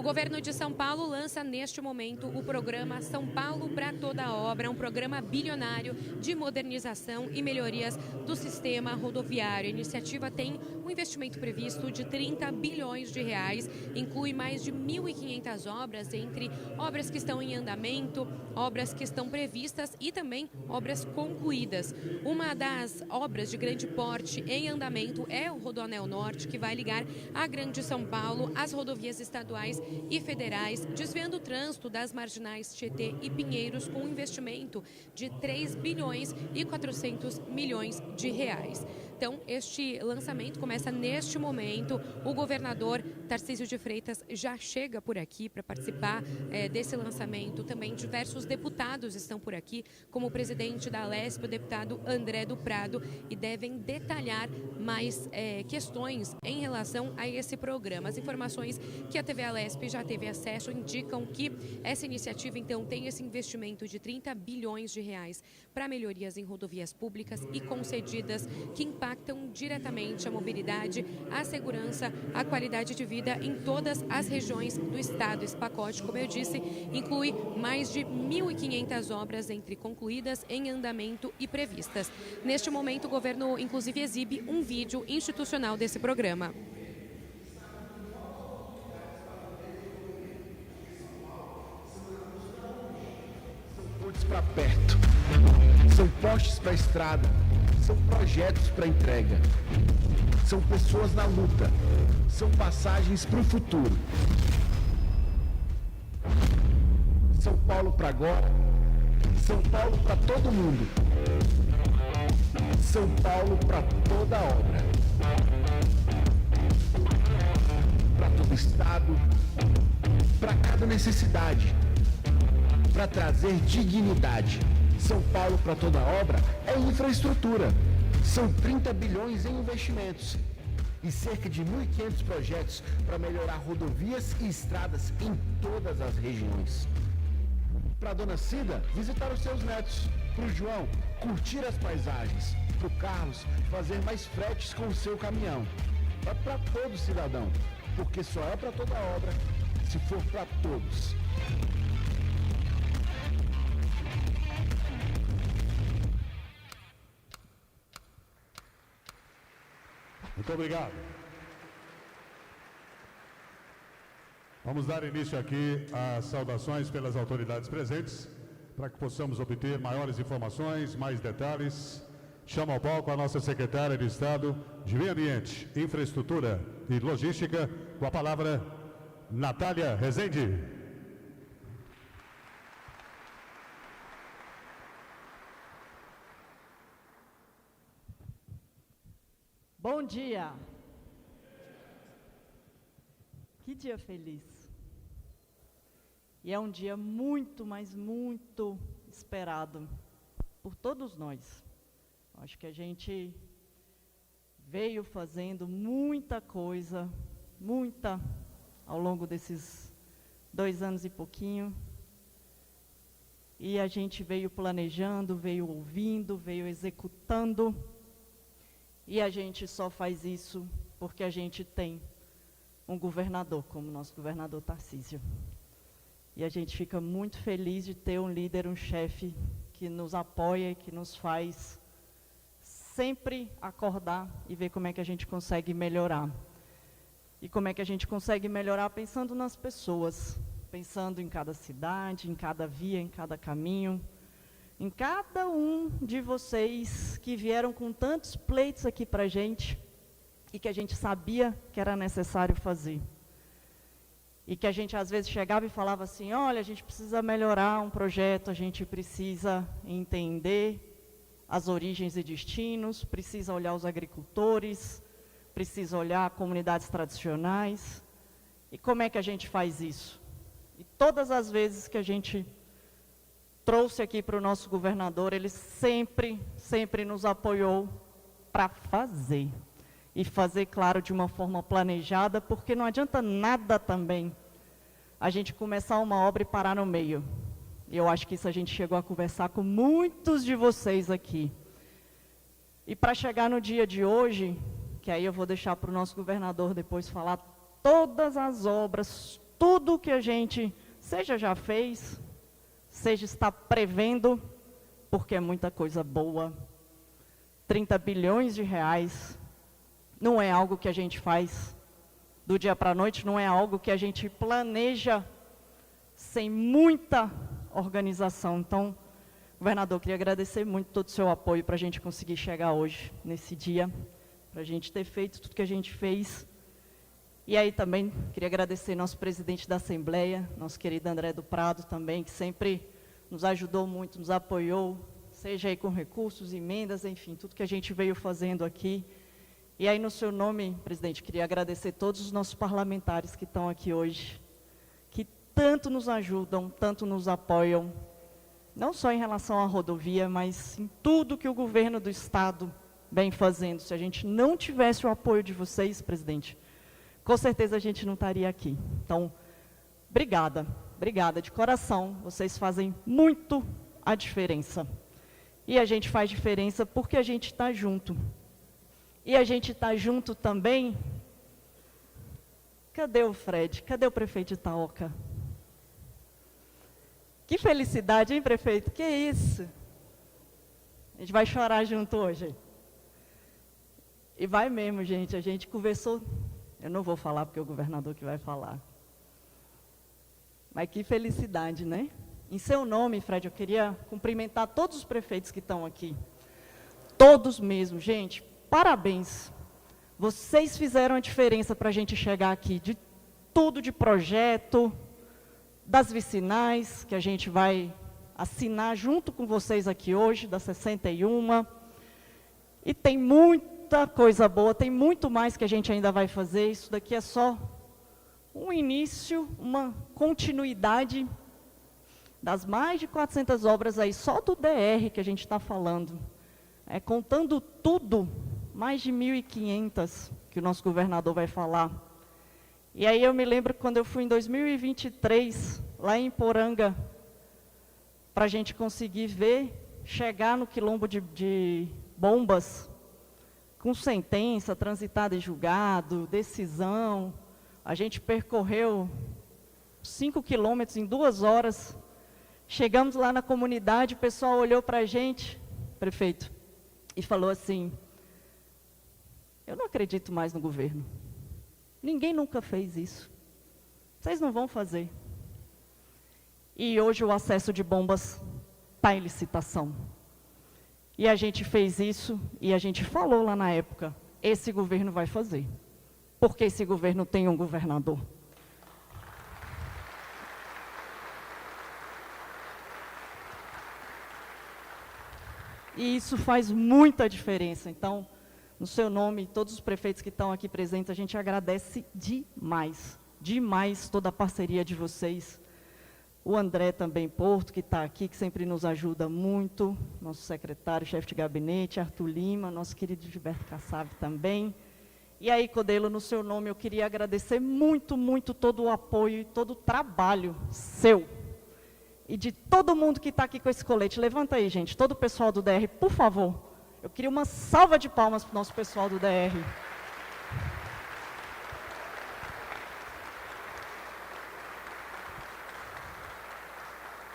governo de São Paulo lança neste momento o programa São Paulo para Toda Obra, um programa bilionário de modernização e melhorias do sistema rodoviário. A iniciativa tem um investimento previsto de 30 bilhões de reais, inclui mais de 1.500 obras, entre obras que estão em andamento, obras que estão previstas e também obras concluídas. Uma das obras de grande porte em andamento é o Rodoanel Norte, que vai ligar a Grande São Paulo às rodovias estaduais e federais, desviando o trânsito das marginais Tietê e Pinheiros com um investimento de 3 bilhões e 400 milhões de reais. Então, este lançamento começa neste momento. O governador Tarcísio de Freitas já chega por aqui para participar desse lançamento. Também diversos deputados estão por aqui, como o presidente da Alesp, o deputado André do Prado, e devem detalhar mais questões em relação a esse programa. As informações que a TV Alesp já teve acesso indicam que essa iniciativa, então, tem esse investimento de 30 bilhões de reais para melhorias em rodovias públicas e concedidas que impactam diretamente a mobilidade, a segurança, a qualidade de vida em todas as regiões do estado. Esse pacote, como eu disse, inclui mais de 1.500 obras entre concluídas, em andamento e previstas. Neste momento, o governo, inclusive, exibe um vídeo institucional desse programa. Para perto, são postes para a estrada, são projetos para entrega, são pessoas na luta, são passagens para o futuro. São Paulo para agora, São Paulo para todo mundo, São Paulo para toda obra, para todo estado, para cada necessidade, para trazer dignidade. São Paulo para toda obra é infraestrutura. São 30 bilhões em investimentos e cerca de 1.500 projetos para melhorar rodovias e estradas em todas as regiões. Para a dona Cida, visitar os seus netos. Para o João, curtir as paisagens. Para o Carlos, fazer mais fretes com o seu caminhão. É para todo cidadão, porque só é para toda obra se for para todos. Muito obrigado. Vamos dar início aqui às saudações pelas autoridades presentes, para que possamos obter maiores informações, mais detalhes. Chamo ao palco a nossa secretária de Estado de Meio Ambiente, Infraestrutura e Logística, com a palavra, Natália Rezende. Bom dia! Que dia feliz! E é um dia muito, mas muito esperado por todos nós. Acho que a gente veio fazendo muita coisa, ao longo desses 2 anos e pouquinho. E a gente veio planejando, veio ouvindo, veio executando. E a gente só faz isso porque a gente tem um governador, como o nosso governador Tarcísio. E a gente fica muito feliz de ter um líder, um chefe que nos apoia, que nos faz sempre acordar e ver como é que a gente consegue melhorar. E como é que a gente consegue melhorar pensando nas pessoas, pensando em cada cidade, em cada via, em cada caminho, em cada um de vocês que vieram com tantos pleitos aqui para a gente e que a gente sabia que era necessário fazer. E que a gente às vezes chegava e falava assim, olha, a gente precisa melhorar um projeto, a gente precisa entender as origens e destinos, precisa olhar os agricultores, precisa olhar comunidades tradicionais. E como é que a gente faz isso? E todas as vezes que a gente trouxe aqui para o nosso governador, ele sempre nos apoiou para fazer. E fazer, claro, de uma forma planejada, porque não adianta nada também a gente começar uma obra e parar no meio. E eu acho que isso a gente chegou a conversar com muitos de vocês aqui. E para chegar no dia de hoje, que aí eu vou deixar para o nosso governador depois falar todas as obras, tudo que a gente, seja já fez, seja está prevendo, porque é muita coisa boa. 30 bilhões de reais não é algo que a gente faz do dia para a noite, não é algo que a gente planeja sem muita organização. Então, governador, queria agradecer muito todo o seu apoio para a gente conseguir chegar hoje, nesse dia, para a gente ter feito tudo que a gente fez. E aí também queria agradecer nosso presidente da Assembleia, nosso querido André do Prado também, que sempre nos ajudou muito, nos apoiou, seja aí com recursos, emendas, enfim, tudo que a gente veio fazendo aqui. E aí, no seu nome, presidente, queria agradecer todos os nossos parlamentares que estão aqui hoje, que tanto nos ajudam, tanto nos apoiam, não só em relação à rodovia, mas em tudo que o governo do Estado vem fazendo. Se a gente não tivesse o apoio de vocês, presidente, com certeza a gente não estaria aqui. Então, obrigada, obrigada de coração, vocês fazem muito a diferença. E a gente faz diferença porque a gente está junto. E a gente está junto também. Cadê o Fred? Cadê o prefeito de Itaoca? Que felicidade, hein, prefeito? Que isso? A gente vai chorar junto hoje. E vai mesmo, gente. A gente conversou. Eu não vou falar porque é o governador que vai falar. Mas que felicidade, né? Em seu nome, Fred, eu queria cumprimentar todos os prefeitos que estão aqui. Todos mesmo, gente. Parabéns. Vocês fizeram a diferença para a gente chegar aqui. De tudo de projeto, das vicinais, que a gente vai assinar junto com vocês aqui hoje, das 61. E tem muita coisa boa, tem muito mais que a gente ainda vai fazer. Isso daqui é só um início, uma continuidade das mais de 400 obras aí, só do DR que a gente está falando. Contando tudo, mais de 1.500 que o nosso governador vai falar. E aí eu me lembro quando eu fui em 2023, lá em Poranga, para a gente conseguir ver, chegar no quilombo de Bombas, com sentença, transitada em julgado, decisão. A gente percorreu 5 quilômetros em 2 horas. Chegamos lá na comunidade, o pessoal olhou para a gente, prefeito, e falou assim: eu não acredito mais no governo. Ninguém nunca fez isso. Vocês não vão fazer. E hoje o acesso de Bombas está em licitação. E a gente fez isso, e a gente falou lá na época, esse governo vai fazer. Porque esse governo tem um governador. E isso faz muita diferença. Então, no seu nome, todos os prefeitos que estão aqui presentes, a gente agradece demais, demais toda a parceria de vocês. O André também Porto, que está aqui, que sempre nos ajuda muito, nosso secretário, chefe de gabinete, Arthur Lima, nosso querido Gilberto Kassab também. E aí, Codelo, no seu nome, eu queria agradecer muito, muito todo o apoio e todo o trabalho seu. E de todo mundo que está aqui com esse colete. Levanta aí, gente, todo o pessoal do DR, por favor. Eu queria uma salva de palmas para o nosso pessoal do DR.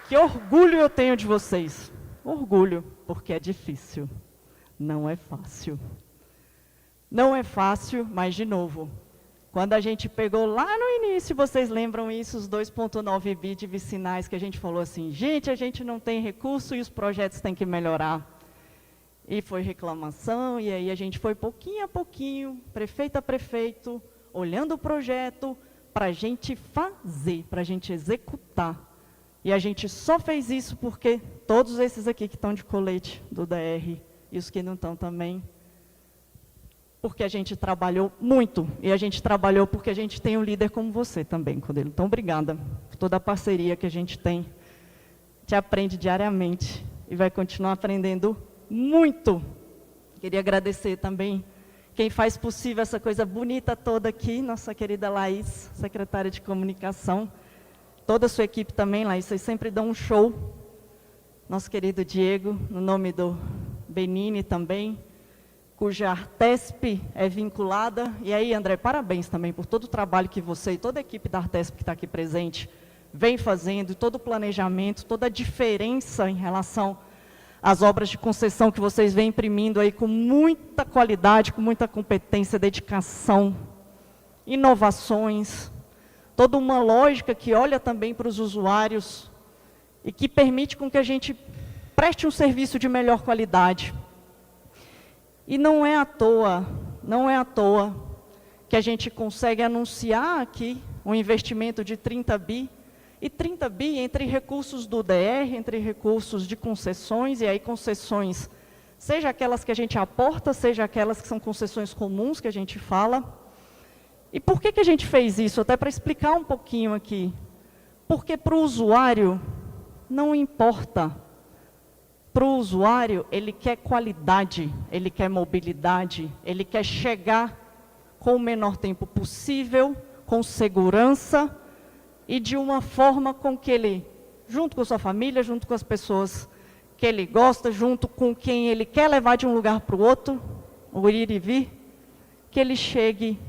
Que orgulho eu tenho de vocês. Orgulho, porque é difícil. Não é fácil. Não é fácil, mas, de novo, quando a gente pegou lá no início, vocês lembram isso, os 2,9 bi de vicinais, que a gente falou assim, gente, a gente não tem recurso e os projetos têm que melhorar. E foi reclamação, e aí a gente foi pouquinho a pouquinho, prefeito a prefeito, olhando o projeto, para a gente fazer, para a gente executar. E a gente só fez isso porque todos esses aqui que estão de colete do DR, e os que não estão também, porque a gente trabalhou muito, e a gente trabalhou porque a gente tem um líder como você também, Codelo. Então, obrigada por toda a parceria que a gente tem. A gente aprende diariamente e vai continuar aprendendo muito. Queria agradecer também quem faz possível essa coisa bonita toda aqui, nossa querida Laís, secretária de comunicação, toda a sua equipe também, Laís, vocês sempre dão um show. Nosso querido Diego, no nome do Benini também, cuja Artesp é vinculada. E aí, André, parabéns também por todo o trabalho que você e toda a equipe da Artesp que está aqui presente vem fazendo, todo o planejamento, toda a diferença em relação às obras de concessão que vocês vêm imprimindo aí com muita qualidade, com muita competência, dedicação, inovações, toda uma lógica que olha também para os usuários e que permite com que a gente preste um serviço de melhor qualidade. E não é à toa que a gente consegue anunciar aqui um investimento de 30 bi, e 30 bi entre recursos do DR, entre recursos de concessões, e aí concessões, seja aquelas que a gente aporta, seja aquelas que são concessões comuns que a gente fala. E por que a gente fez isso? Até para explicar um pouquinho aqui. Porque para o usuário não importa. Para o usuário, ele quer qualidade, ele quer mobilidade, ele quer chegar com o menor tempo possível, com segurança e de uma forma com que ele, junto com a sua família, junto com as pessoas que ele gosta, junto com quem ele quer levar de um lugar para o outro, o ir e vir, que ele chegue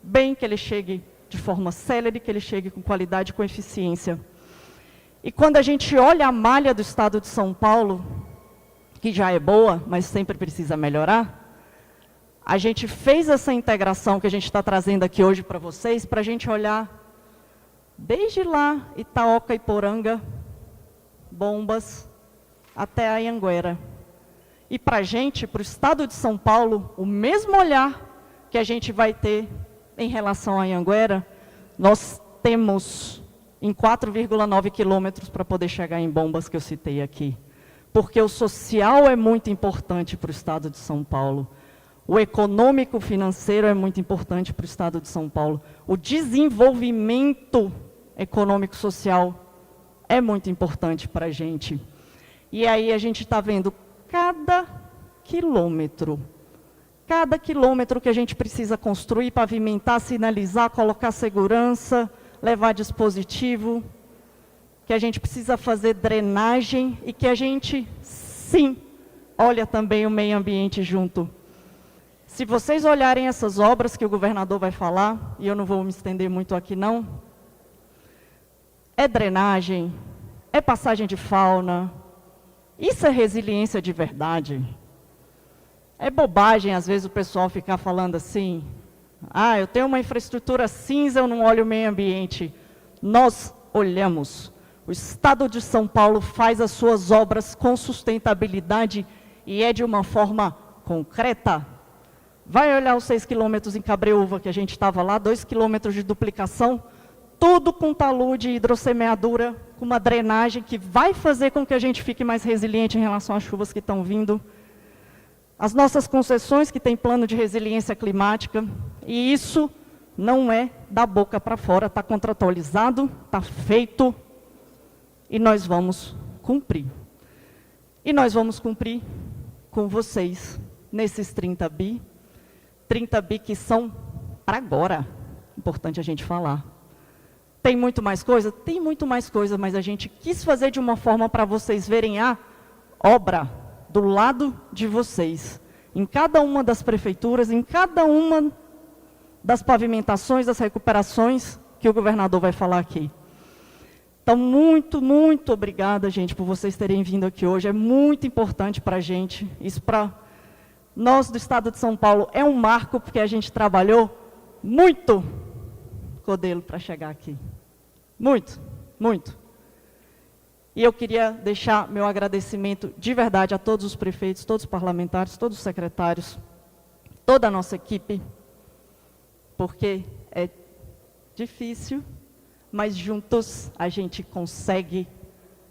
bem, que ele chegue de forma célere, que ele chegue com qualidade, com eficiência. E quando a gente olha a malha do estado de São Paulo, que já é boa, mas sempre precisa melhorar, a gente fez essa integração que a gente está trazendo aqui hoje para vocês, para a gente olhar desde lá, Itaoca, Iporanga, Bombas, até a Anhanguera. E para a gente, para o estado de São Paulo, o mesmo olhar que a gente vai ter em relação à Anhanguera, nós temos em 4,9 quilômetros para poder chegar em Bombas, que eu citei aqui. Porque o social é muito importante para o estado de São Paulo. O econômico financeiro é muito importante para o estado de São Paulo. O desenvolvimento econômico social é muito importante para a gente. E aí a gente está vendo cada quilômetro que a gente precisa construir, pavimentar, sinalizar, colocar segurança, levar dispositivo, que a gente precisa fazer drenagem e que a gente, sim, olha também o meio ambiente junto. Se vocês olharem essas obras que o governador vai falar, e eu não vou me estender muito aqui não, é drenagem, é passagem de fauna, isso é resiliência de verdade. É bobagem, às vezes, o pessoal ficar falando assim, ah, eu tenho uma infraestrutura cinza, eu não olho o meio ambiente. Nós olhamos. O estado de São Paulo faz as suas obras com sustentabilidade e é de uma forma concreta. Vai olhar os 6 quilômetros em Cabreúva, que a gente estava lá, 2 quilômetros de duplicação, tudo com talude e hidrossemeadura, com uma drenagem que vai fazer com que a gente fique mais resiliente em relação às chuvas que estão vindo. As nossas concessões que têm plano de resiliência climática, e isso não é da boca para fora, está contratualizado, está feito, e nós vamos cumprir. E nós vamos cumprir com vocês, nesses 30 bi que são para agora, importante a gente falar. Tem muito mais coisa? Tem muito mais coisa, mas a gente quis fazer de uma forma para vocês verem a obra do lado de vocês, em cada uma das prefeituras, em cada uma das pavimentações, das recuperações que o governador vai falar aqui. Então, muito, muito obrigada, gente, por vocês terem vindo aqui hoje. É muito importante para a gente. Isso para nós do estado de São Paulo é um marco, porque a gente trabalhou muito, Codelo, para chegar aqui. Muito, muito. E eu queria deixar meu agradecimento de verdade a todos os prefeitos, todos os parlamentares, todos os secretários, toda a nossa equipe, porque é difícil, mas juntos a gente consegue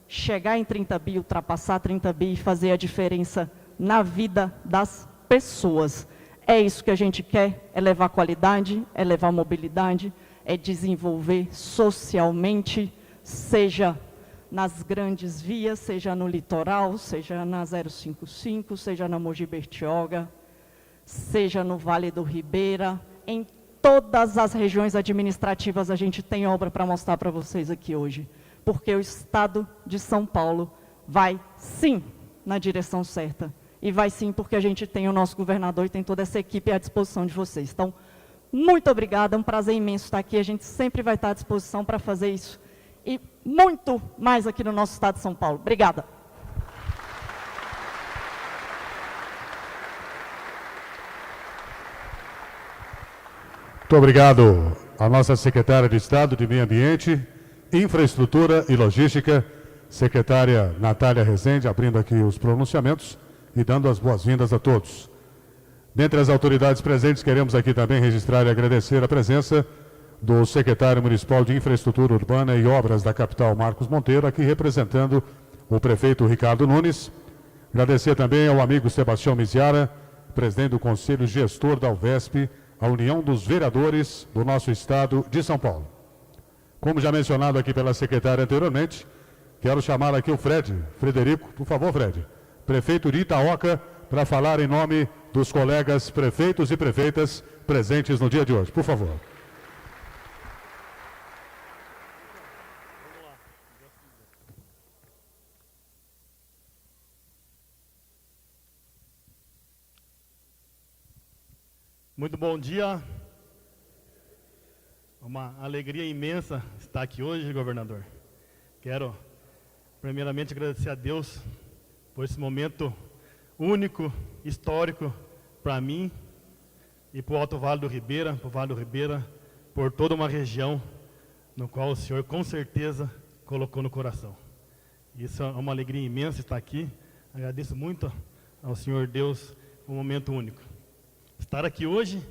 chegar em 30 bi, ultrapassar 30 bi e fazer a diferença na vida das pessoas. É isso que a gente quer, é levar qualidade, é levar mobilidade, é desenvolver socialmente, seja nas grandes vias, seja no litoral, seja na 055, seja na Mogi Bertioga, seja no Vale do Ribeira, em todas as regiões administrativas a gente tem obra para mostrar para vocês aqui hoje, porque o estado de São Paulo vai, sim, na direção certa. E vai sim, porque a gente tem o nosso governador e tem toda essa equipe à disposição de vocês. Então, muito obrigada, é um prazer imenso estar aqui. A gente sempre vai estar à disposição para fazer isso. E muito mais aqui no nosso estado de São Paulo. Obrigada. Muito obrigado à nossa secretária de Estado de Meio Ambiente, Infraestrutura e Logística, secretária Natália Rezende, abrindo aqui os pronunciamentos e dando as boas-vindas a todos. Dentre as autoridades presentes, queremos aqui também registrar e agradecer a presença do secretário municipal de Infraestrutura Urbana e Obras da capital, Marcos Monteiro, aqui representando o prefeito Ricardo Nunes. Agradecer também ao amigo Sebastião Miziara, presidente do Conselho Gestor da UVESP, a União dos Vereadores do nosso estado de São Paulo. Como já mencionado aqui pela secretária anteriormente, quero chamar aqui o Frederico, por favor, Fred, prefeito de Itaoca, para falar em nome dos colegas prefeitos e prefeitas presentes no dia de hoje. Por favor. Muito bom dia. Uma alegria imensa estar aqui hoje, governador. Quero, primeiramente, agradecer a Deus por esse momento único, histórico, para mim e para o Alto Vale do Ribeira, para o Vale do Ribeira, por toda uma região no qual o Senhor, com certeza, colocou no coração. Isso é uma alegria imensa estar aqui. Agradeço muito ao Senhor Deus um momento único. Estar aqui hoje,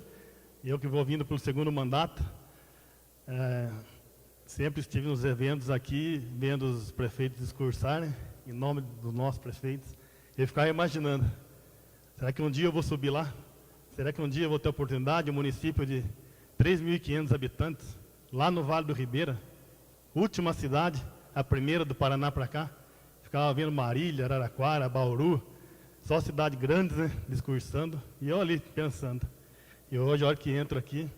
eu que vou vindo pelo segundo mandato, sempre estive nos eventos aqui, vendo os prefeitos discursarem, em nome dos nossos prefeitos, e ficava imaginando, será que um dia eu vou subir lá? Será que um dia eu vou ter a oportunidade, um município de 3.500 habitantes, lá no Vale do Ribeira, última cidade, a primeira do Paraná para cá, ficava vendo Marília, Araraquara, Bauru, só cidade grande, né, discursando, e eu ali pensando. E hoje, a hora que entro aqui,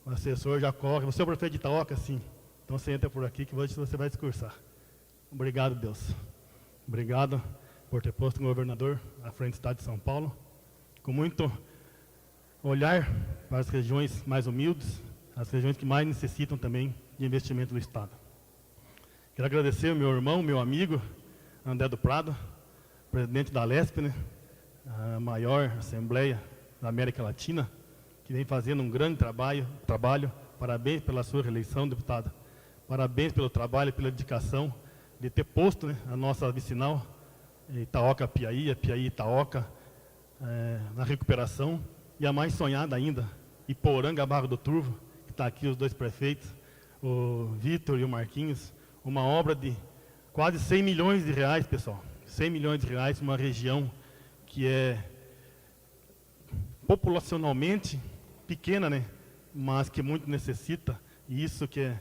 o assessor já corre, você é o prefeito de Itaoca? Sim. Então você entra por aqui que hoje você vai discursar. Obrigado, Deus. Obrigado por ter posto o governador à frente do estado de São Paulo, com muito olhar para as regiões mais humildes, as regiões que mais necessitam também de investimento do estado. Quero agradecer ao meu irmão, meu amigo, André do Prado, presidente da Lesp, né, a maior assembleia da América Latina, que vem fazendo um grande trabalho. Parabéns pela sua reeleição, deputado. Parabéns pelo trabalho e pela dedicação de ter posto, né, a nossa vicinal, Itaoca-Piaí, a Piaí-Itaoca, na recuperação. E a mais sonhada ainda, Iporanga-Barra do Turvo, que está aqui os dois prefeitos, o Vitor e o Marquinhos, uma obra de quase 100 milhões de reais, pessoal. 100 milhões de reais, uma região que é populacionalmente pequena, né, mas que muito necessita, e isso que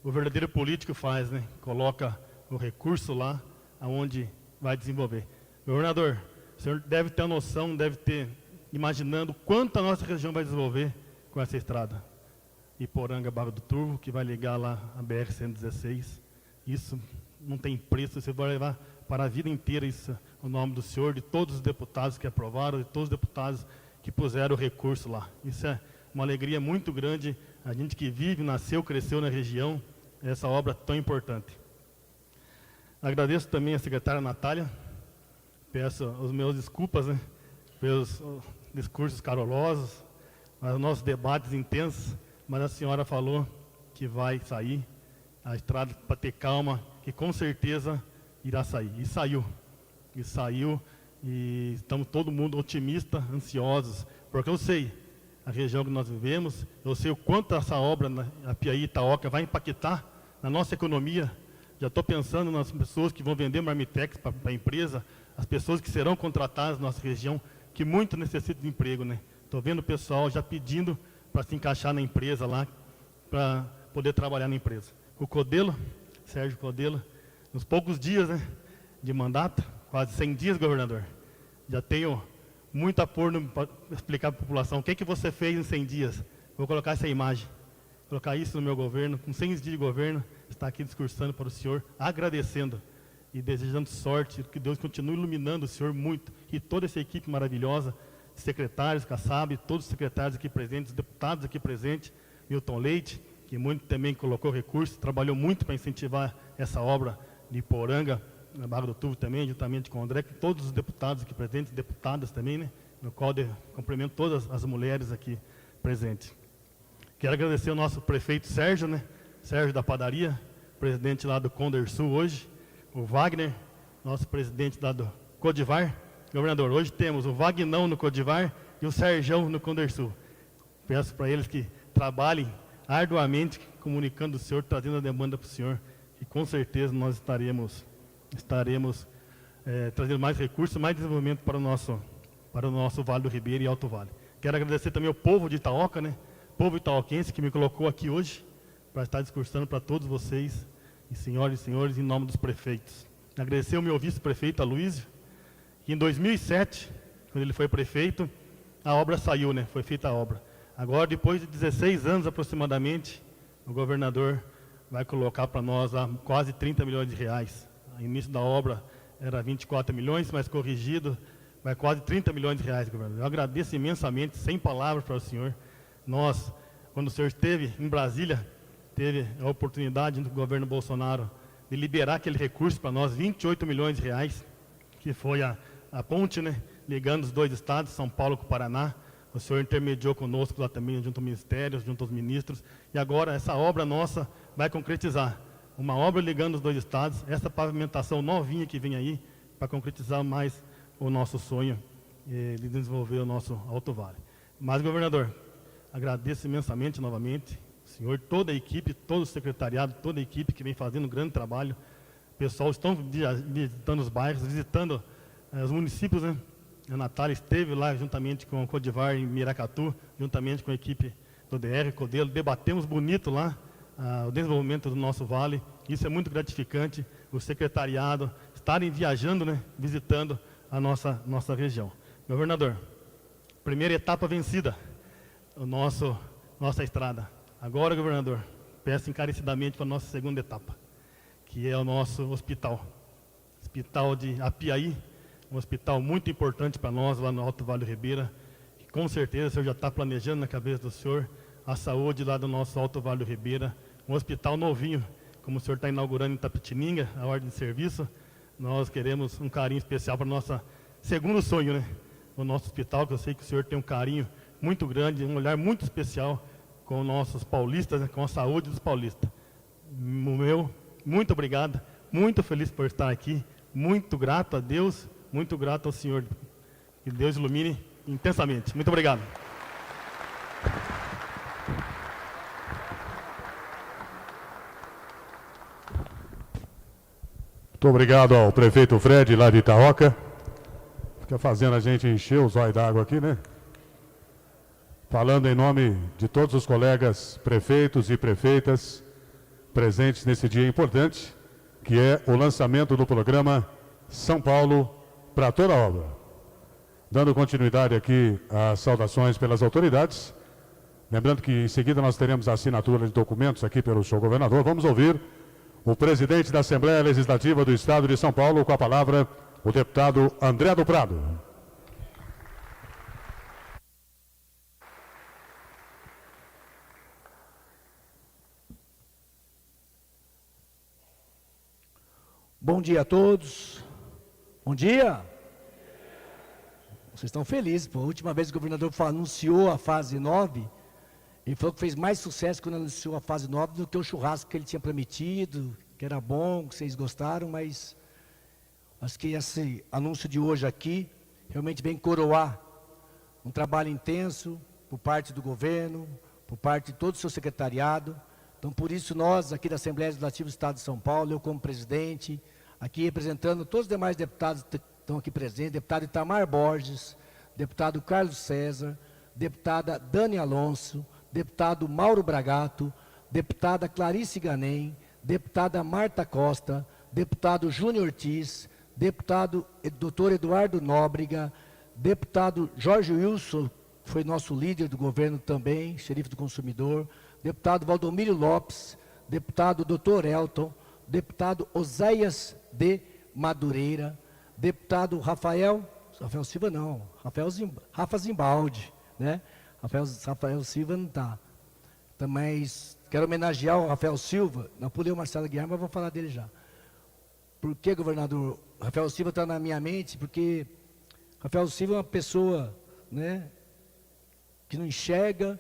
o verdadeiro político faz, né, coloca o recurso lá aonde vai desenvolver. Governador, o senhor deve ter a noção, deve ter imaginando quanto a nossa região vai desenvolver com essa estrada. Iporanga, Barra do Turvo, que vai ligar lá a BR-116, isso não tem preço, você vai levar para a vida inteira isso, o nome do senhor, de todos os deputados que aprovaram, de todos os deputados que puseram o recurso lá. Isso é uma alegria muito grande, a gente que vive, nasceu, cresceu na região, essa obra tão importante. Agradeço também a secretária Natália, peço os meus desculpas, né, pelos discursos carolosos, os nossos debates intensos, mas a senhora falou que vai sair a estrada para ter calma, que com certeza irá sair. E saiu. E estamos todo mundo otimista, ansiosos, porque eu sei a região que nós vivemos, eu sei o quanto essa obra na Piaí-Itaoca vai impactar na nossa economia. Já estou pensando nas pessoas que vão vender marmitex para a empresa, as pessoas que serão contratadas na nossa região, que muito necessitam de emprego, né? Estou vendo o pessoal já pedindo para se encaixar na empresa lá, para poder trabalhar na empresa. O Codelo, Sérgio Codelo, nos poucos dias, né, de mandato, quase 100 dias, governador, já tenho muito apoio para explicar para a população o que você fez em 100 dias. Vou colocar essa imagem, colocar isso no meu governo, com 100 dias de governo, está aqui discursando para o senhor, agradecendo. e desejando sorte, que Deus continue iluminando o senhor muito e toda essa equipe maravilhosa, secretários, Kassab, todos os secretários aqui presentes, deputados aqui presentes, Milton Leite, que muito também colocou recursos, trabalhou muito para incentivar essa obra de Iporanga, na Barra do Tuvo também, juntamente com o André, todos os deputados aqui presentes, deputadas também, né, no qual cumprimento todas as mulheres aqui presentes. Quero agradecer ao nosso prefeito Sérgio, né, Sérgio da Padaria, presidente lá do Condersul hoje, o Wagner, nosso presidente lá do Codivar. Governador, hoje temos o Vagnão no Codivar e o Serjão no Condersul. Peço para eles que trabalhem arduamente, comunicando o senhor, trazendo a demanda para o senhor, e com certeza nós estaremos trazendo mais recursos, mais desenvolvimento para o nosso Vale do Ribeira e Alto Vale. Quero agradecer também ao povo de Itaoca, né, povo itaoquense, que me colocou aqui hoje, para estar discursando para todos vocês, e senhoras e senhores, em nome dos prefeitos. Agradecer ao meu vice-prefeito, Aloysio, que em 2007, quando ele foi prefeito, a obra saiu, né? Foi feita a obra. Agora, depois de 16 anos aproximadamente, o governador vai colocar para nós lá quase 30 milhões de reais. O início da obra era 24 milhões, mas corrigido, vai quase 30 milhões de reais, governador. Eu agradeço imensamente, sem palavras para o senhor. Nós, quando o senhor esteve em Brasília, teve a oportunidade do governo Bolsonaro de liberar aquele recurso para nós, 28 milhões de reais, que foi a ponte, né, ligando os dois estados, São Paulo com o Paraná. O senhor intermediou conosco lá também, junto ao Ministério, junto aos ministros, e agora essa obra nossa vai concretizar. Uma obra ligando os dois estados, essa pavimentação novinha que vem aí, para concretizar mais o nosso sonho de desenvolver o nosso Alto Vale. Mas, governador, agradeço imensamente novamente, senhor, toda a equipe, todo o secretariado, toda a equipe que vem fazendo um grande trabalho. O pessoal estão visitando os bairros, visitando os municípios, né? A Natália esteve lá juntamente com o Codivar em Miracatu, juntamente com a equipe do DR, Codelo, debatemos bonito lá o desenvolvimento do nosso vale. Isso é muito gratificante, o secretariado estarem viajando, né? Visitando a nossa região. Governador, primeira etapa vencida, nossa estrada. Agora, governador, peço encarecidamente para a nossa segunda etapa, que é o nosso hospital de Apiaí, um hospital muito importante para nós lá no Alto Vale do Ribeira, e com certeza o senhor já está planejando na cabeça do senhor a saúde lá do nosso Alto Vale do Ribeira, um hospital novinho, como o senhor está inaugurando em Itapetininga, a ordem de serviço. Nós queremos um carinho especial para o nosso segundo sonho, né? O nosso hospital, que eu sei que o senhor tem um carinho muito grande, um olhar muito especial com os nossos paulistas, né, com a saúde dos paulistas. Muito obrigado, muito feliz por estar aqui, muito grato a Deus, muito grato ao senhor. Que Deus ilumine intensamente. Muito obrigado. Muito obrigado ao prefeito Fred, lá de Itaoca. Fica fazendo a gente encher os olhos d'água aqui, né? Falando em nome de todos os colegas prefeitos e prefeitas presentes nesse dia importante, que é o lançamento do programa São Paulo para toda a obra. Dando continuidade aqui às saudações pelas autoridades, lembrando que em seguida nós teremos a assinatura de documentos aqui pelo senhor governador. Vamos ouvir o presidente da Assembleia Legislativa do Estado de São Paulo, com a palavra o deputado André do Prado. Bom dia a todos. Bom dia. Vocês estão felizes, pô. A última vez que o governador anunciou a fase 9, ele falou que fez mais sucesso quando anunciou a fase 9 do que o churrasco que ele tinha prometido, que era bom, que vocês gostaram, mas acho que esse anúncio de hoje aqui realmente vem coroar um trabalho intenso por parte do governo, por parte de todo o seu secretariado. Então, por isso, nós, aqui da Assembleia Legislativa do Estado de São Paulo, eu como presidente, aqui representando todos os demais deputados que estão aqui presentes, deputado Itamar Borges, deputado Carlos César, deputada Dani Alonso, deputado Mauro Bragato, deputada Clarice Ganem, deputada Marta Costa, deputado Júnior Ortiz, deputado Dr. Eduardo Nóbrega, deputado Jorge Wilson, que foi nosso líder do governo também, xerife do consumidor, deputado Valdomiro Lopes, deputado Dr. Elton, deputado Oséias de Madureira, deputado Rafael Silva não, Rafa Zimbaldi, né? Rafael Silva não está. Também quero homenagear o Rafael Silva, não pulei o Marcelo Guiar, mas vou falar dele já. Por que, governador? Rafael Silva está na minha mente, porque Rafael Silva é uma pessoa, né, que não enxerga,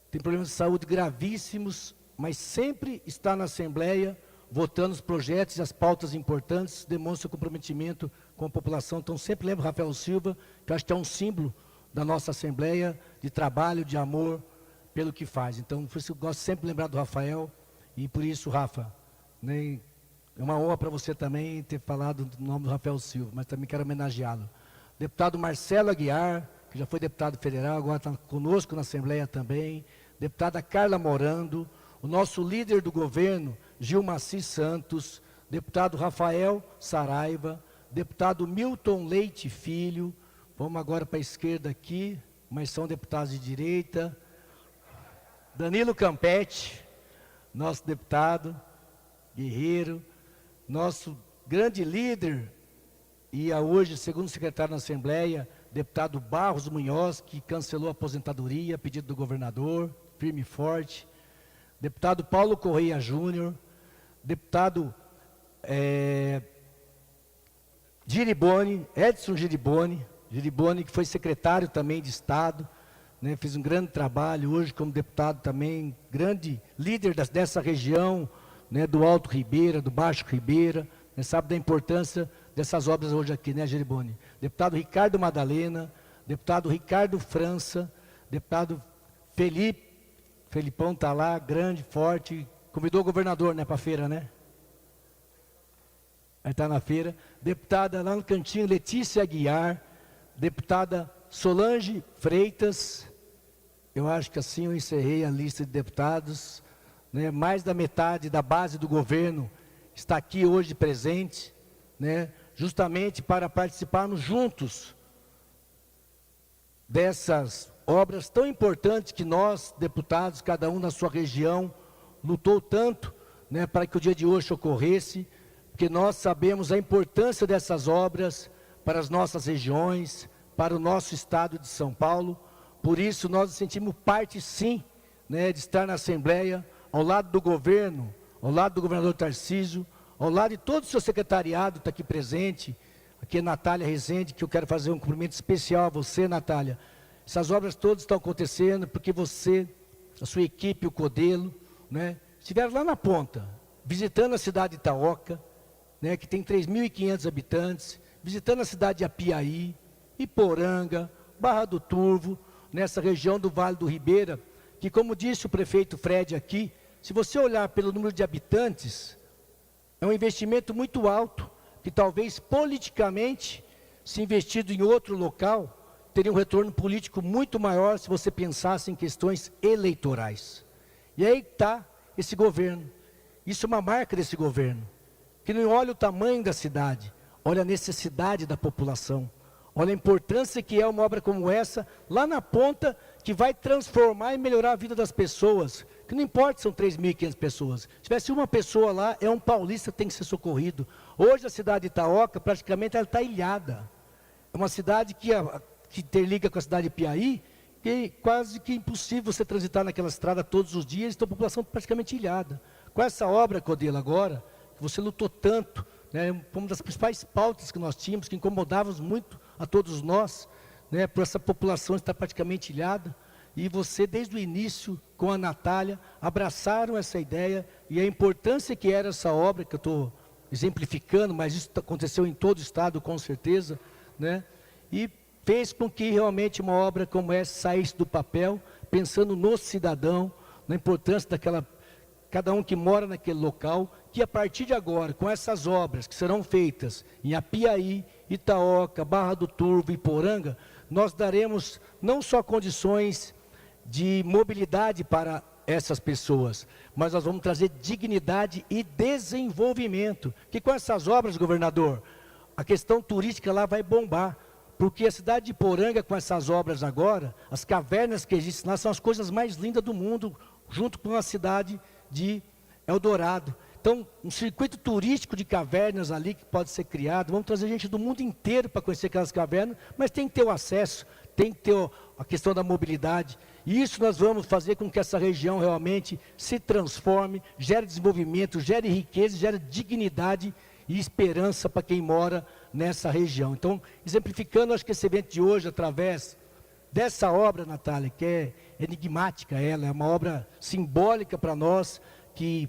tem problemas de saúde gravíssimos, mas sempre está na Assembleia, votando os projetos e as pautas importantes, demonstra comprometimento com a população. Então, sempre lembro Rafael Silva, que eu acho que é um símbolo da nossa Assembleia, de trabalho, de amor, pelo que faz. Então, por isso eu gosto sempre de lembrar do Rafael, e por isso, Rafa, né, é uma honra para você também ter falado do nome do Rafael Silva, mas também quero homenageá-lo. Deputado Marcelo Aguiar, que já foi deputado federal, agora está conosco na Assembleia também. Deputada Carla Morando, o nosso líder do governo, Gilmaci Santos, deputado Rafael Saraiva, deputado Milton Leite Filho, vamos agora para a esquerda aqui, mas são deputados de direita, Danilo Campetti, nosso deputado, guerreiro, nosso grande líder, e hoje segundo secretário na Assembleia, deputado Barros Munhoz, que cancelou a aposentadoria, pedido do governador, firme e forte, deputado Paulo Correia Júnior, deputado Giriboni, Edson Giriboni, que foi secretário também de Estado, né, fez um grande trabalho, hoje como deputado também, grande líder dessa região, né, do Alto Ribeira, do Baixo Ribeira, né, sabe da importância dessas obras hoje aqui, né, Giriboni? Deputado Ricardo Madalena, deputado Ricardo França, deputado Felipão está lá, grande, forte, convidou o governador, né, para a feira, né? Aí está na feira. Deputada lá no cantinho, Letícia Aguiar, deputada Solange Freitas, eu acho que assim eu encerrei a lista de deputados, né? Mais da metade da base do governo está aqui hoje presente, né? Justamente para participarmos juntos dessas obras tão importantes que nós, deputados, cada um na sua região, lutou tanto, né, para que o dia de hoje ocorresse, porque nós sabemos a importância dessas obras para as nossas regiões, para o nosso estado de São Paulo. Por isso nós nos sentimos parte sim, né, de estar na Assembleia, ao lado do governo, ao lado do governador Tarcísio, ao lado de todo o seu secretariado que está aqui presente, aqui é Natália Rezende, que eu quero fazer um cumprimento especial a você, Natália. Essas obras todas estão acontecendo porque você, a sua equipe, o Codelo, né, estiveram lá na ponta, visitando a cidade de Itaoca, né, que tem 3.500 habitantes, visitando a cidade de Apiaí, Iporanga, Barra do Turvo, nessa região do Vale do Ribeira, que como disse o prefeito Fred aqui, se você olhar pelo número de habitantes, é um investimento muito alto, que talvez politicamente, se investido em outro local, teria um retorno político muito maior se você pensasse em questões eleitorais. E aí está esse governo. Isso é uma marca desse governo, que não olha o tamanho da cidade, olha a necessidade da população, olha a importância que é uma obra como essa, lá na ponta, que vai transformar e melhorar a vida das pessoas, que não importa se são 3.500 pessoas, se tivesse uma pessoa lá, é um paulista que tem que ser socorrido. Hoje a cidade de Itaoca, praticamente, ela está ilhada. É uma cidade que interliga com a cidade de Piaí, que é quase que impossível você transitar naquela estrada todos os dias, então a população praticamente ilhada. Com essa obra, Codelo, agora, que você lutou tanto, né, uma das principais pautas que nós tínhamos, que incomodávamos muito a todos nós, né, por essa população estar praticamente ilhada, e você, desde o início, com a Natália, abraçaram essa ideia, e a importância que era essa obra, que eu estou exemplificando, mas isso aconteceu em todo o estado, com certeza, né, e fez com que realmente uma obra como essa saísse do papel, pensando no cidadão, na importância daquela, cada um que mora naquele local, que a partir de agora, com essas obras que serão feitas em Apiaí, Itaoca, Barra do Turvo e Iporanga, nós daremos não só condições de mobilidade para essas pessoas, mas nós vamos trazer dignidade e desenvolvimento, que com essas obras, governador, a questão turística lá vai bombar, porque a cidade de Iporanga, com essas obras agora, as cavernas que existem lá, são as coisas mais lindas do mundo, junto com a cidade de Eldorado. Então, um circuito turístico de cavernas ali que pode ser criado. Vamos trazer gente do mundo inteiro para conhecer aquelas cavernas, mas tem que ter o acesso, tem que ter a questão da mobilidade. E isso nós vamos fazer com que essa região realmente se transforme, gere desenvolvimento, gere riqueza, gere dignidade e esperança para quem mora nessa região. Então, exemplificando, acho que esse evento de hoje, através dessa obra, Natália, que é enigmática, ela é uma obra simbólica para nós, que,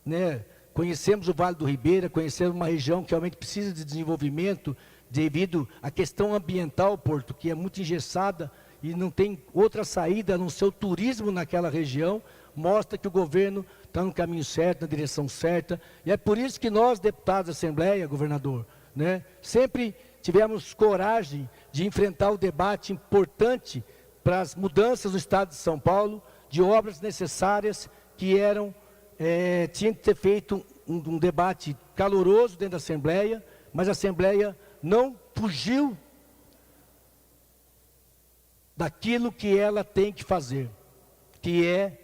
né, conhecemos o Vale do Ribeira, conhecemos uma região que realmente precisa de desenvolvimento devido à questão ambiental, Porto, que é muito engessada e não tem outra saída a não ser o turismo naquela região, mostra que o governo está no caminho certo, na direção certa, e é por isso que nós, deputados da Assembleia, governador, né, sempre tivemos coragem de enfrentar o debate importante para as mudanças do Estado de São Paulo, de obras necessárias que tinha que ter feito um debate caloroso dentro da Assembleia, mas a Assembleia não fugiu daquilo que ela tem que fazer, que é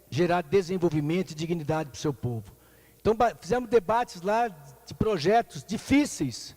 gerar desenvolvimento e dignidade para o seu povo. Então, fizemos debates lá de projetos difíceis,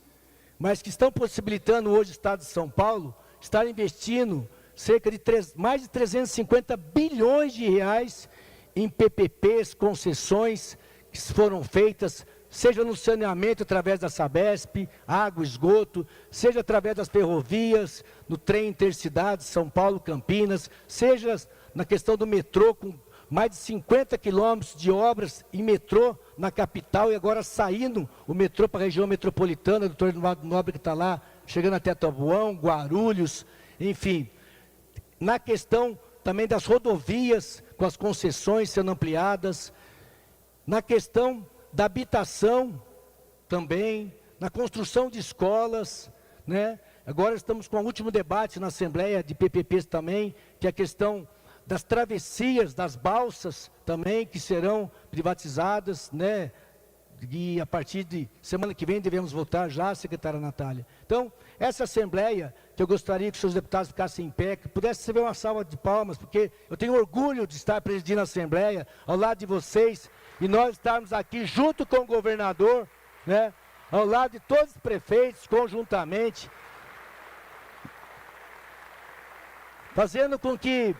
mas que estão possibilitando hoje o Estado de São Paulo estar investindo cerca de mais de 350 bilhões de reais em PPPs, concessões que foram feitas, seja no saneamento através da Sabesp, água, esgoto, seja através das ferrovias, no trem intercidades, São Paulo, Campinas, seja na questão do metrô, com mais de 50 quilômetros de obras em metrô na capital, e agora saindo o metrô para a região metropolitana, doutor Eduardo Nobre que está lá, chegando até Taboão, Guarulhos, enfim. Na questão também das rodovias, com as concessões sendo ampliadas, na questão da habitação também, na construção de escolas, né? Agora estamos com o último debate na Assembleia de PPPs também, que é a questão das travessias, das balsas também, que serão privatizadas, né? E a partir de semana que vem devemos votar já, secretária Natália. Então, essa Assembleia, que eu gostaria que os seus deputados ficassem em pé, que pudesse receber uma salva de palmas, porque eu tenho orgulho de estar presidindo a Assembleia, ao lado de vocês, e nós estarmos aqui junto com o governador, né, ao lado de todos os prefeitos, conjuntamente, fazendo com que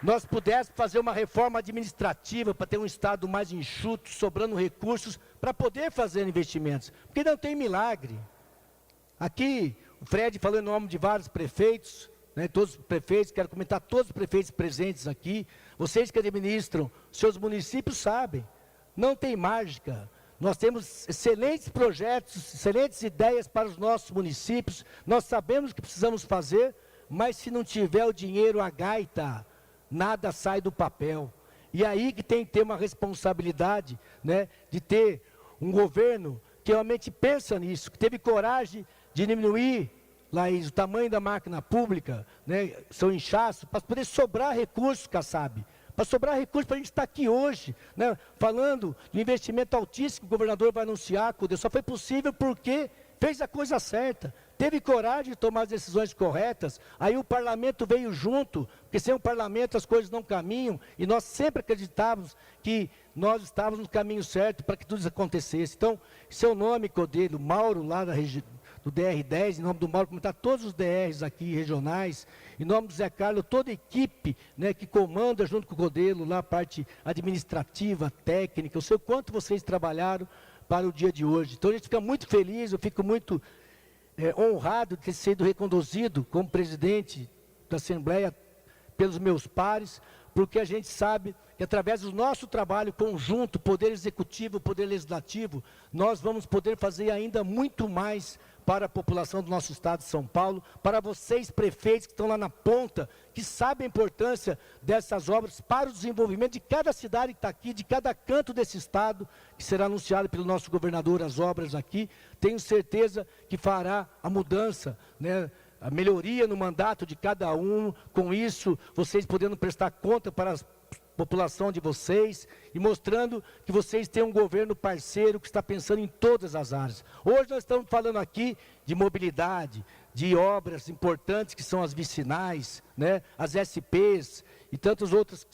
nós pudéssemos fazer uma reforma administrativa para ter um Estado mais enxuto, sobrando recursos, para poder fazer investimentos, porque não tem milagre. Aqui, o Fred falou em nome de vários prefeitos, né, todos os prefeitos, quero comentar todos os prefeitos presentes aqui, vocês que administram seus municípios sabem, não tem mágica. Nós temos excelentes projetos, excelentes ideias para os nossos municípios, nós sabemos o que precisamos fazer, mas se não tiver o dinheiro, a gaita, nada sai do papel. E aí que tem que ter uma responsabilidade, né, de ter um governo que realmente pensa nisso, que teve coragem de diminuir, Laís, o tamanho da máquina pública, né, seu inchaço, para poder sobrar recursos, Kassab, para sobrar recursos para a gente estar aqui hoje, né, falando de investimento altíssimo que o governador vai anunciar, só foi possível porque fez a coisa certa, teve coragem de tomar as decisões corretas, aí o parlamento veio junto, porque sem o parlamento as coisas não caminham, e nós sempre acreditávamos que nós estávamos no caminho certo para que tudo isso acontecesse. Então, seu nome, Codelo, Mauro, lá da do DR10, em nome do Mauro, comentar todos os DRs aqui regionais, em nome do Zé Carlos, toda a equipe, né, que comanda junto com o Codelo, lá a parte administrativa, técnica, eu sei o quanto vocês trabalharam para o dia de hoje. Então a gente fica muito feliz, eu fico muito honrado de ter sido reconduzido como presidente da Assembleia pelos meus pares, porque a gente sabe que através do nosso trabalho conjunto, Poder Executivo, Poder Legislativo, nós vamos poder fazer ainda muito mais para a população do nosso estado de São Paulo, para vocês prefeitos que estão lá na ponta, que sabem a importância dessas obras para o desenvolvimento de cada cidade que está aqui, de cada canto desse estado, que será anunciado pelo nosso governador as obras aqui. Tenho certeza que fará a mudança, né, a melhoria no mandato de cada um, com isso vocês podendo prestar conta para a população de vocês e mostrando que vocês têm um governo parceiro que está pensando em todas as áreas. Hoje nós estamos falando aqui de mobilidade, de obras importantes que são as vicinais, né, as SPs e tantas outras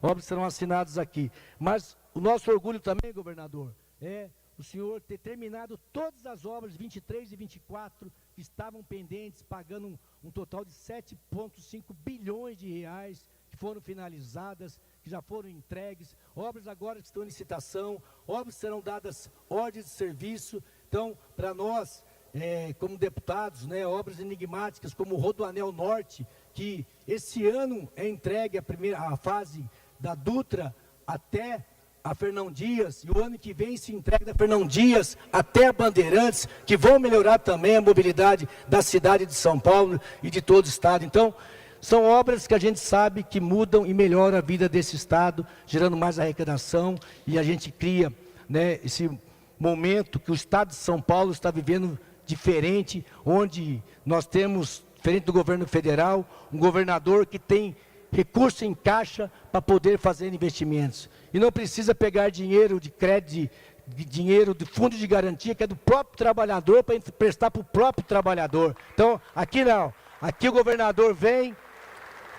obras serão assinadas aqui. Mas o nosso orgulho também, governador, é o senhor ter terminado todas as obras 23 e 24 que estavam pendentes, pagando um total de 7,5 bilhões de reais, que foram finalizadas, que já foram entregues, obras agora que estão em licitação, obras que serão dadas ordens de serviço. Então, para nós, como deputados, né, obras enigmáticas como o Rodoanel Norte, que esse ano é entregue a fase da Dutra até a Fernão Dias, e o ano que vem se entrega da Fernão Dias até a Bandeirantes, que vão melhorar também a mobilidade da cidade de São Paulo e de todo o estado. Então, são obras que a gente sabe que mudam e melhoram a vida desse estado, gerando mais arrecadação, e a gente cria, né, esse momento que o estado de São Paulo está vivendo diferente, onde nós temos, diferente do governo federal, um governador que tem recurso em caixa para poder fazer investimentos. E não precisa pegar dinheiro de crédito, dinheiro do fundo de garantia, que é do próprio trabalhador, para emprestar para o próprio trabalhador. Então, aqui não. Aqui o governador vem,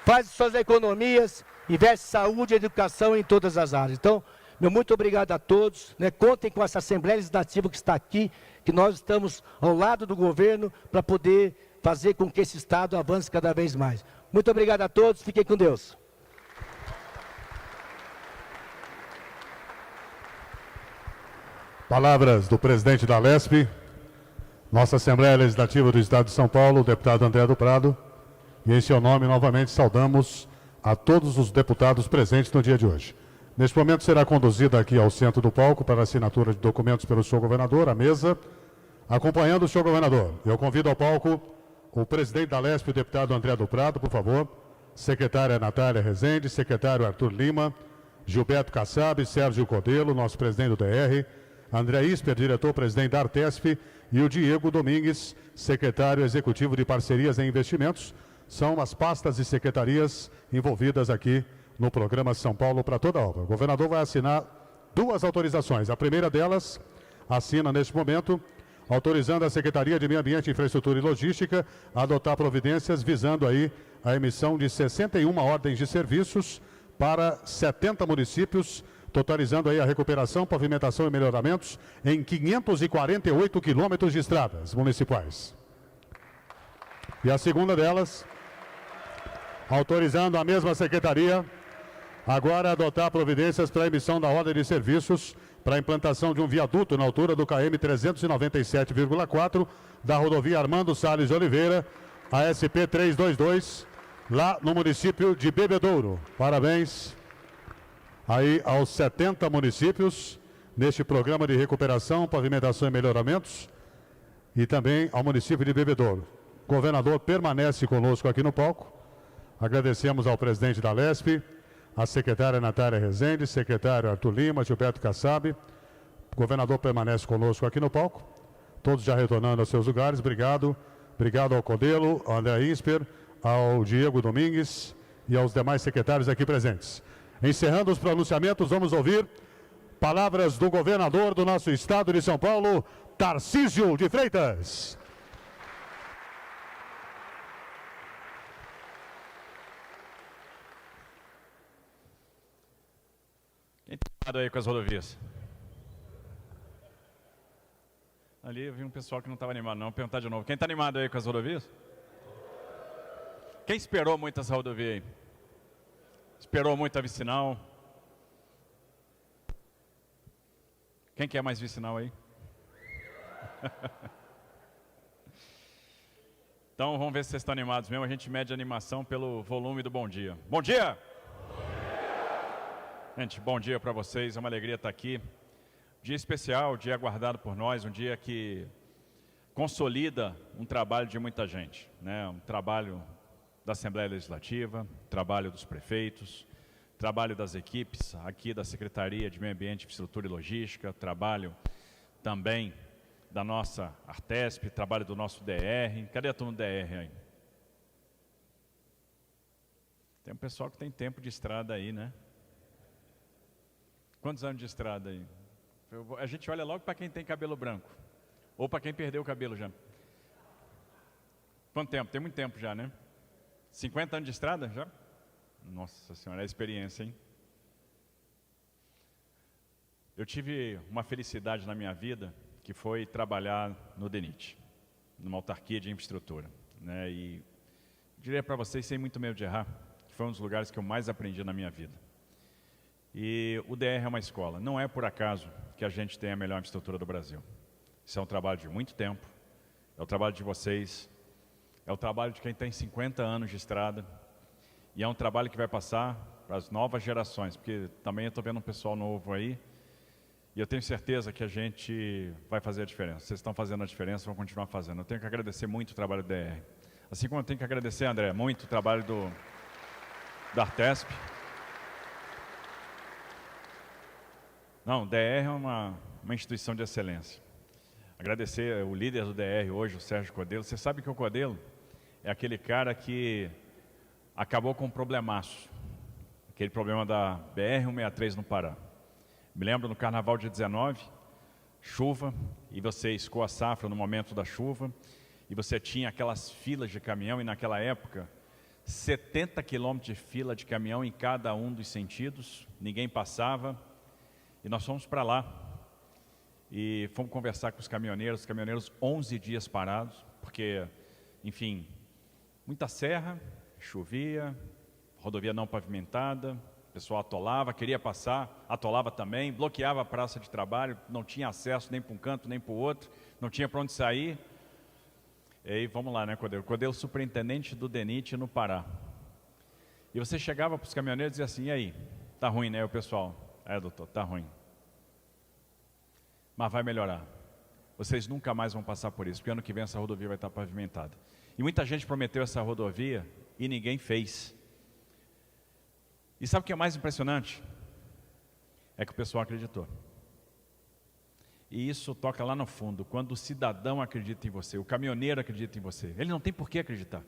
faz suas economias, investe em saúde e educação em todas as áreas. Então, meu muito obrigado a todos, né? Contem com essa Assembleia Legislativa que está aqui, que nós estamos ao lado do governo para poder fazer com que esse estado avance cada vez mais. Muito obrigado a todos, fiquem com Deus. Palavras do presidente da Alesp, nossa Assembleia Legislativa do Estado de São Paulo, o deputado André do Prado, e em seu nome novamente saudamos a todos os deputados presentes no dia de hoje. Neste momento será conduzida aqui ao centro do palco para assinatura de documentos pelo senhor governador, a mesa, acompanhando o senhor governador. Eu convido ao palco o presidente da Alesp, o deputado André do Prado, por favor, secretária Natália Rezende, secretário Arthur Lima, Gilberto Kassab, Sérgio Codelo, nosso presidente do DR, André Isper, diretor-presidente da Artesp, e o Diego Domingues, secretário executivo de Parcerias e Investimentos. São as pastas e secretarias envolvidas aqui no programa São Paulo para toda a obra. O governador vai assinar duas autorizações. A primeira delas assina neste momento, autorizando a Secretaria de Meio Ambiente, Infraestrutura e Logística a adotar providências visando aí a emissão de 61 ordens de serviços para 70 municípios, totalizando aí a recuperação, pavimentação e melhoramentos em 548 quilômetros de estradas municipais. E a segunda delas, autorizando a mesma secretaria agora a adotar providências para a emissão da ordem de serviços para a implantação de um viaduto na altura do KM 397,4 da rodovia Armando Salles de Oliveira, a SP 322, lá no município de Bebedouro. Parabéns aí aos 70 municípios neste programa de recuperação, pavimentação e melhoramentos, e também ao município de Bebedouro. O governador permanece conosco aqui no palco. Agradecemos ao presidente da Alesp, a secretária Natália Rezende, secretário Arthur Lima, Gilberto Kassab. O governador permanece conosco aqui no palco, todos já retornando aos seus lugares. Obrigado. Obrigado ao Codelo, ao André Isper, ao Diego Domingues e aos demais secretários aqui presentes. Encerrando os pronunciamentos, vamos ouvir palavras do governador do nosso estado de São Paulo, Tarcísio de Freitas. Quem está animado aí com as rodovias? Ali eu vi um pessoal que não estava animado não, vou perguntar de novo. Quem está animado aí com as rodovias? Quem esperou muito essa rodovia aí? Esperou muito a vicinal? Quem quer mais vicinal aí? Então vamos ver se vocês estão animados mesmo. A gente mede a animação pelo volume do bom dia. Bom dia! Gente, bom dia para vocês, é uma alegria estar aqui. Dia especial, dia aguardado por nós, um dia que consolida um trabalho de muita gente, né? Um trabalho da Assembleia Legislativa, trabalho dos prefeitos, trabalho das equipes aqui da Secretaria de Meio Ambiente, Infraestrutura e Logística, trabalho também da nossa Artesp, trabalho do nosso DR. Cadê a turma do DR aí? Tem um pessoal que tem tempo de estrada aí, né? Quantos anos de estrada aí? A gente olha logo para quem tem cabelo branco. Ou para quem perdeu o cabelo já. Quanto tempo? Tem muito tempo já, né? 50 anos de estrada já? Nossa Senhora, é experiência, hein? Eu tive uma felicidade na minha vida, que foi trabalhar no DENIT, numa autarquia de infraestrutura, né? E diria para vocês, sem muito medo de errar, que foi um dos lugares que eu mais aprendi na minha vida. E o DR é uma escola. Não é por acaso que a gente tem a melhor infraestrutura do Brasil. Isso é um trabalho de muito tempo, é o trabalho de vocês, é o trabalho de quem tem 50 anos de estrada, e é um trabalho que vai passar para as novas gerações, porque também eu estou vendo um pessoal novo aí, e eu tenho certeza que a gente vai fazer a diferença. Vocês estão fazendo a diferença, vão continuar fazendo. Eu tenho que agradecer muito o trabalho do DR. Assim como eu tenho que agradecer, André, muito o trabalho da Artesp. Não, o DR é uma instituição de excelência. Agradecer o líder do DR hoje, o Sérgio Codelo. Você sabe que o Codelo é aquele cara que acabou com um problemaço. Aquele problema da BR-163 no Pará. Me lembro no Carnaval de 19, chuva, e você escoou a safra no momento da chuva, e você tinha aquelas filas de caminhão, e naquela época, 70 quilômetros de fila de caminhão em cada um dos sentidos, ninguém passava, e nós fomos para lá, e fomos conversar com os caminhoneiros 11 dias parados, porque, enfim, muita serra, chovia, rodovia não pavimentada, o pessoal atolava, queria passar, atolava também, bloqueava a praça de trabalho, não tinha acesso nem para um canto, nem para o outro, não tinha para onde sair. E aí, vamos lá, né, Codelo? Codelo, superintendente do DENIT no Pará. E você chegava para os caminhoneiros e dizia assim, e aí, tá ruim, né, o pessoal? Doutor, tá ruim. Mas vai melhorar. Vocês nunca mais vão passar por isso, porque ano que vem essa rodovia vai estar pavimentada. E muita gente prometeu essa rodovia e ninguém fez. E sabe o que é mais impressionante? É que o pessoal acreditou. E isso toca lá no fundo, quando o cidadão acredita em você, o caminhoneiro acredita em você. Ele não tem por que acreditar.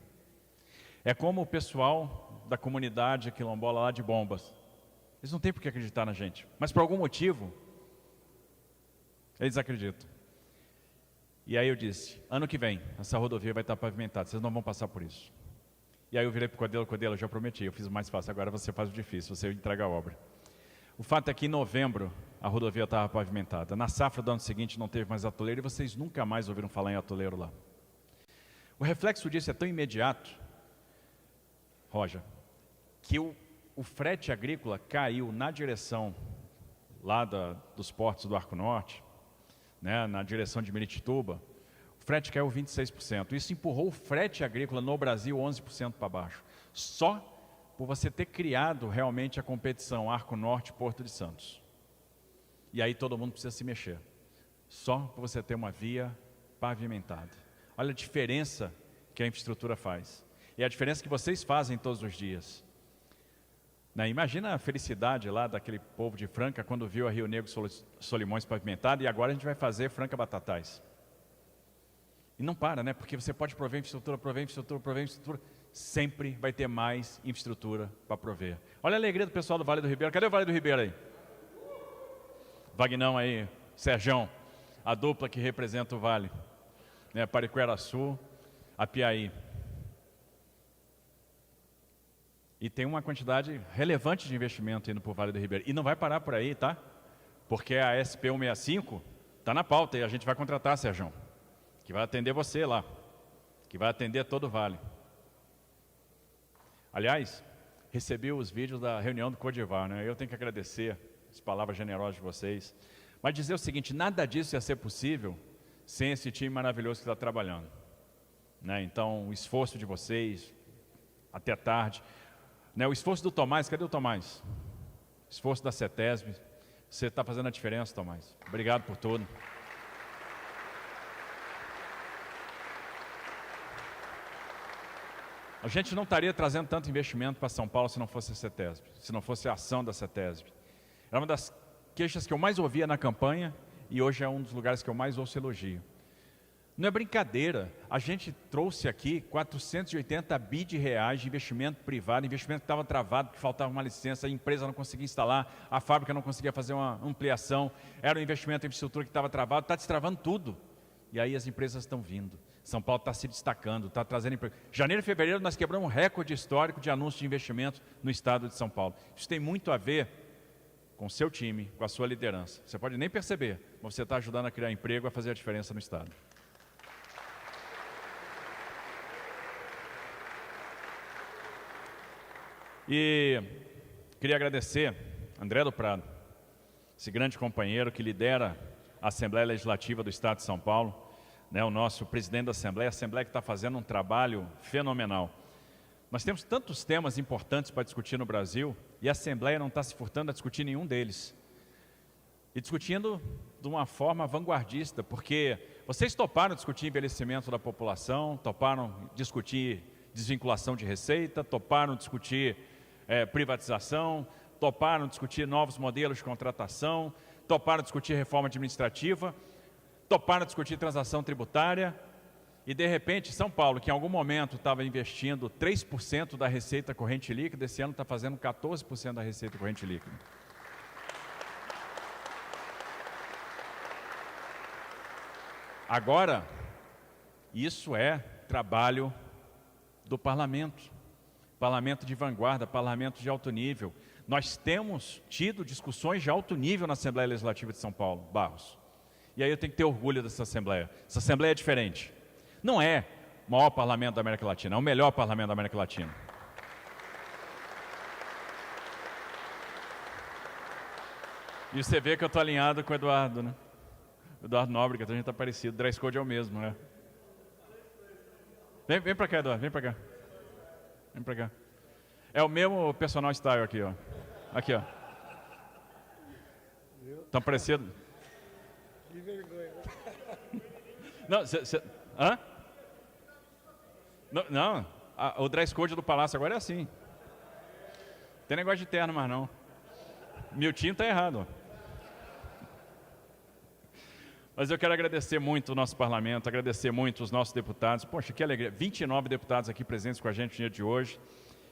É como o pessoal da comunidade quilombola lá de Bombas. Eles não têm por que acreditar na gente, mas por algum motivo, eles acreditam. E aí eu disse, ano que vem, essa rodovia vai estar pavimentada, vocês não vão passar por isso. E aí eu virei para o Codelo, eu já prometi, eu fiz o mais fácil, agora você faz o difícil, você entrega a obra. O fato é que em novembro a rodovia estava pavimentada. Na safra do ano seguinte não teve mais atoleiro e vocês nunca mais ouviram falar em atoleiro lá. O reflexo disso é tão imediato, Roja, que o frete agrícola caiu na direção lá dos portos do Arco Norte, né, na direção de Miritituba. O frete caiu 26%. Isso empurrou o frete agrícola no Brasil 11% para baixo. Só por você ter criado realmente a competição Arco Norte Porto de Santos. E aí todo mundo precisa se mexer. Só por você ter uma via pavimentada. Olha a diferença que a infraestrutura faz. E a diferença que vocês fazem todos os dias. Né? Imagina a felicidade lá daquele povo de Franca quando viu a Rio Negro Solimões pavimentada e agora a gente vai fazer Franca Batatais. E não para, né? Porque você pode prover infraestrutura, sempre vai ter mais infraestrutura para prover. Olha a alegria do pessoal do Vale do Ribeira. Cadê o Vale do Ribeira aí? Vagnão aí, Serjão, a dupla que representa o Vale. Né? Pariquera-Sul, Apiaí. E tem uma quantidade relevante de investimento indo para o Vale do Ribeira. E não vai parar por aí, tá? Porque a SP165 está na pauta e a gente vai contratar, Serjão, que vai atender você lá, que vai atender todo o Vale. Aliás, recebi os vídeos da reunião do Codivar, né? Eu tenho que agradecer as palavras generosas de vocês, mas dizer o seguinte, nada disso ia ser possível sem esse time maravilhoso que está trabalhando. Né? Então, o esforço de vocês, até tarde, né? O esforço do Tomás, cadê o Tomás? O esforço da CETESB, você está fazendo a diferença, Tomás. Obrigado por tudo. A gente não estaria trazendo tanto investimento para São Paulo se não fosse a CETESB, se não fosse a ação da CETESB. Era uma das queixas que eu mais ouvia na campanha e hoje é um dos lugares que eu mais ouço elogio. Não é brincadeira, a gente trouxe aqui 480 bi de reais de investimento privado, investimento que estava travado, que faltava uma licença, a empresa não conseguia instalar, a fábrica não conseguia fazer uma ampliação, era um investimento em infraestrutura que estava travado, está destravando tudo. E aí as empresas estão vindo. São Paulo está se destacando, está trazendo emprego. Janeiro e fevereiro nós quebramos um recorde histórico de anúncios de investimento no estado de São Paulo. Isso tem muito a ver com o seu time, com a sua liderança. Você pode nem perceber, mas você está ajudando a criar emprego, a fazer a diferença no Estado. E queria agradecer André do Prado, esse grande companheiro que lidera a Assembleia Legislativa do Estado de São Paulo, né, o nosso presidente da Assembleia, a Assembleia que está fazendo um trabalho fenomenal. Nós temos tantos temas importantes para discutir no Brasil e a Assembleia não está se furtando a discutir nenhum deles. E discutindo de uma forma vanguardista, porque vocês toparam discutir envelhecimento da população, toparam discutir desvinculação de receita, toparam discutir privatização, toparam discutir novos modelos de contratação, toparam discutir reforma administrativa, toparam discutir transação tributária. E, de repente, São Paulo, que em algum momento estava investindo 3% da receita corrente líquida, esse ano está fazendo 14% da receita corrente líquida. Agora, isso é trabalho do parlamento. Parlamento de vanguarda, parlamento de alto nível. Nós temos tido discussões de alto nível na Assembleia Legislativa de São Paulo, Barros. E aí eu tenho que ter orgulho dessa Assembleia. Essa Assembleia é diferente. Não é o maior parlamento da América Latina, é o melhor parlamento da América Latina. E você vê que eu estou alinhado com o Eduardo, né? Eduardo Nóbrega, a gente está parecido, o dress code é o mesmo, né? Vem para cá, Eduardo, vem para cá. Vem para cá. É o mesmo personal style aqui, ó. Aqui, ó. Tão parecido? Que vergonha. Não, hã? Não, o dress code do Palácio agora é assim. Não tem negócio de terno mais não. Miltinho tá errado. Mas eu quero agradecer muito o nosso parlamento, agradecer muito os nossos deputados. Poxa, que alegria. 29 deputados aqui presentes com a gente no dia de hoje.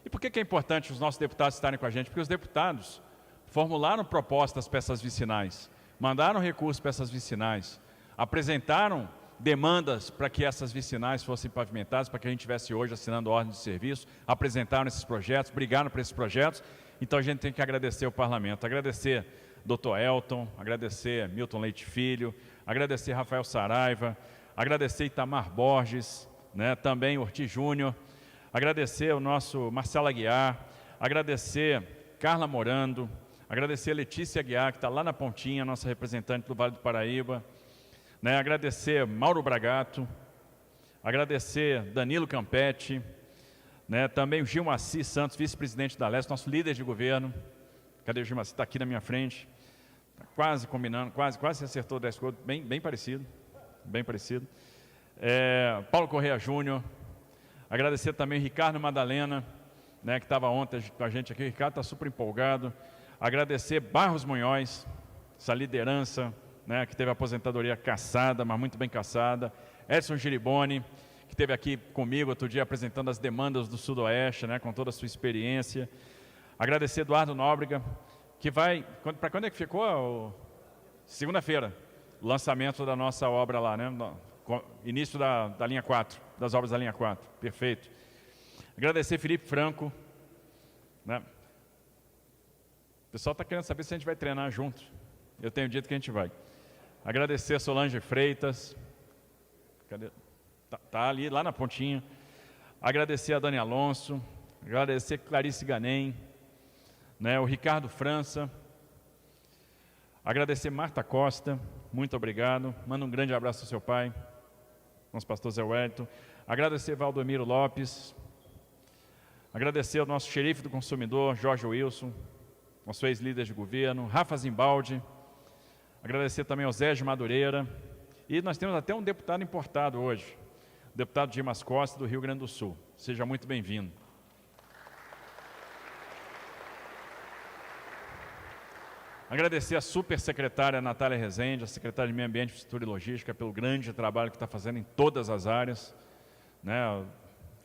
E por que é importante os nossos deputados estarem com a gente? Porque os deputados formularam propostas para essas vicinais, mandaram recursos para essas vicinais, apresentaram demandas para que essas vicinais fossem pavimentadas, para que a gente estivesse hoje assinando ordem de serviço, apresentaram esses projetos, brigaram por esses projetos. Então a gente tem que agradecer o parlamento, agradecer Dr. Elton, agradecer Milton Leite Filho, agradecer Rafael Saraiva, agradecer Itamar Borges, né, também Ortiz Júnior, agradecer o nosso Marcelo Aguiar, agradecer Carla Morando, agradecer Letícia Aguiar, que está lá na pontinha, nossa representante do Vale do Paraíba, né, agradecer Mauro Bragato, agradecer Danilo Campetti, né, também o Gilmaci Santos, vice-presidente da Leste, nosso líder de governo. Cadê o Gilmaci? Está aqui na minha frente. Está quase combinando, quase se acertou o dress code, bem parecido. Bem parecido. Paulo Correia Júnior. Agradecer também Ricardo Madalena, né, que estava ontem com a gente aqui. O Ricardo está super empolgado. Agradecer Barros Munhoz, essa liderança, né, que teve a aposentadoria caçada, mas muito bem caçada. Edson Giriboni, que esteve aqui comigo outro dia apresentando as demandas do Sudoeste, né, com toda a sua experiência. Agradecer Eduardo Nóbrega, que vai... Para quando é que ficou? Segunda-feira, o lançamento da nossa obra lá, né? Início da linha 4, das obras da linha 4. Perfeito. Agradecer Felipe Franco, né? O pessoal está querendo saber se a gente vai treinar junto. Eu tenho dito que a gente vai. Agradecer Solange Freitas. Cadê? Tá ali, lá na pontinha. Agradecer a Dani Alonso. Agradecer Clarice Ganem, né, o Ricardo França. Agradecer Marta Costa. Muito obrigado. Manda um grande abraço ao seu pai, nosso pastor Zé Wellington. Agradecer Valdomiro Lopes. Agradecer ao nosso xerife do consumidor, Jorge Wilson, nosso ex-líder de governo, Rafa Zimbaldi. Agradecer também ao Zé de Madureira. E nós temos até um deputado importado hoje, o deputado Dimas Costa, do Rio Grande do Sul. Seja muito bem-vindo. Agradecer a supersecretária Natália Rezende, a secretária de Meio Ambiente, Infraestrutura e Logística, pelo grande trabalho que está fazendo em todas as áreas, né?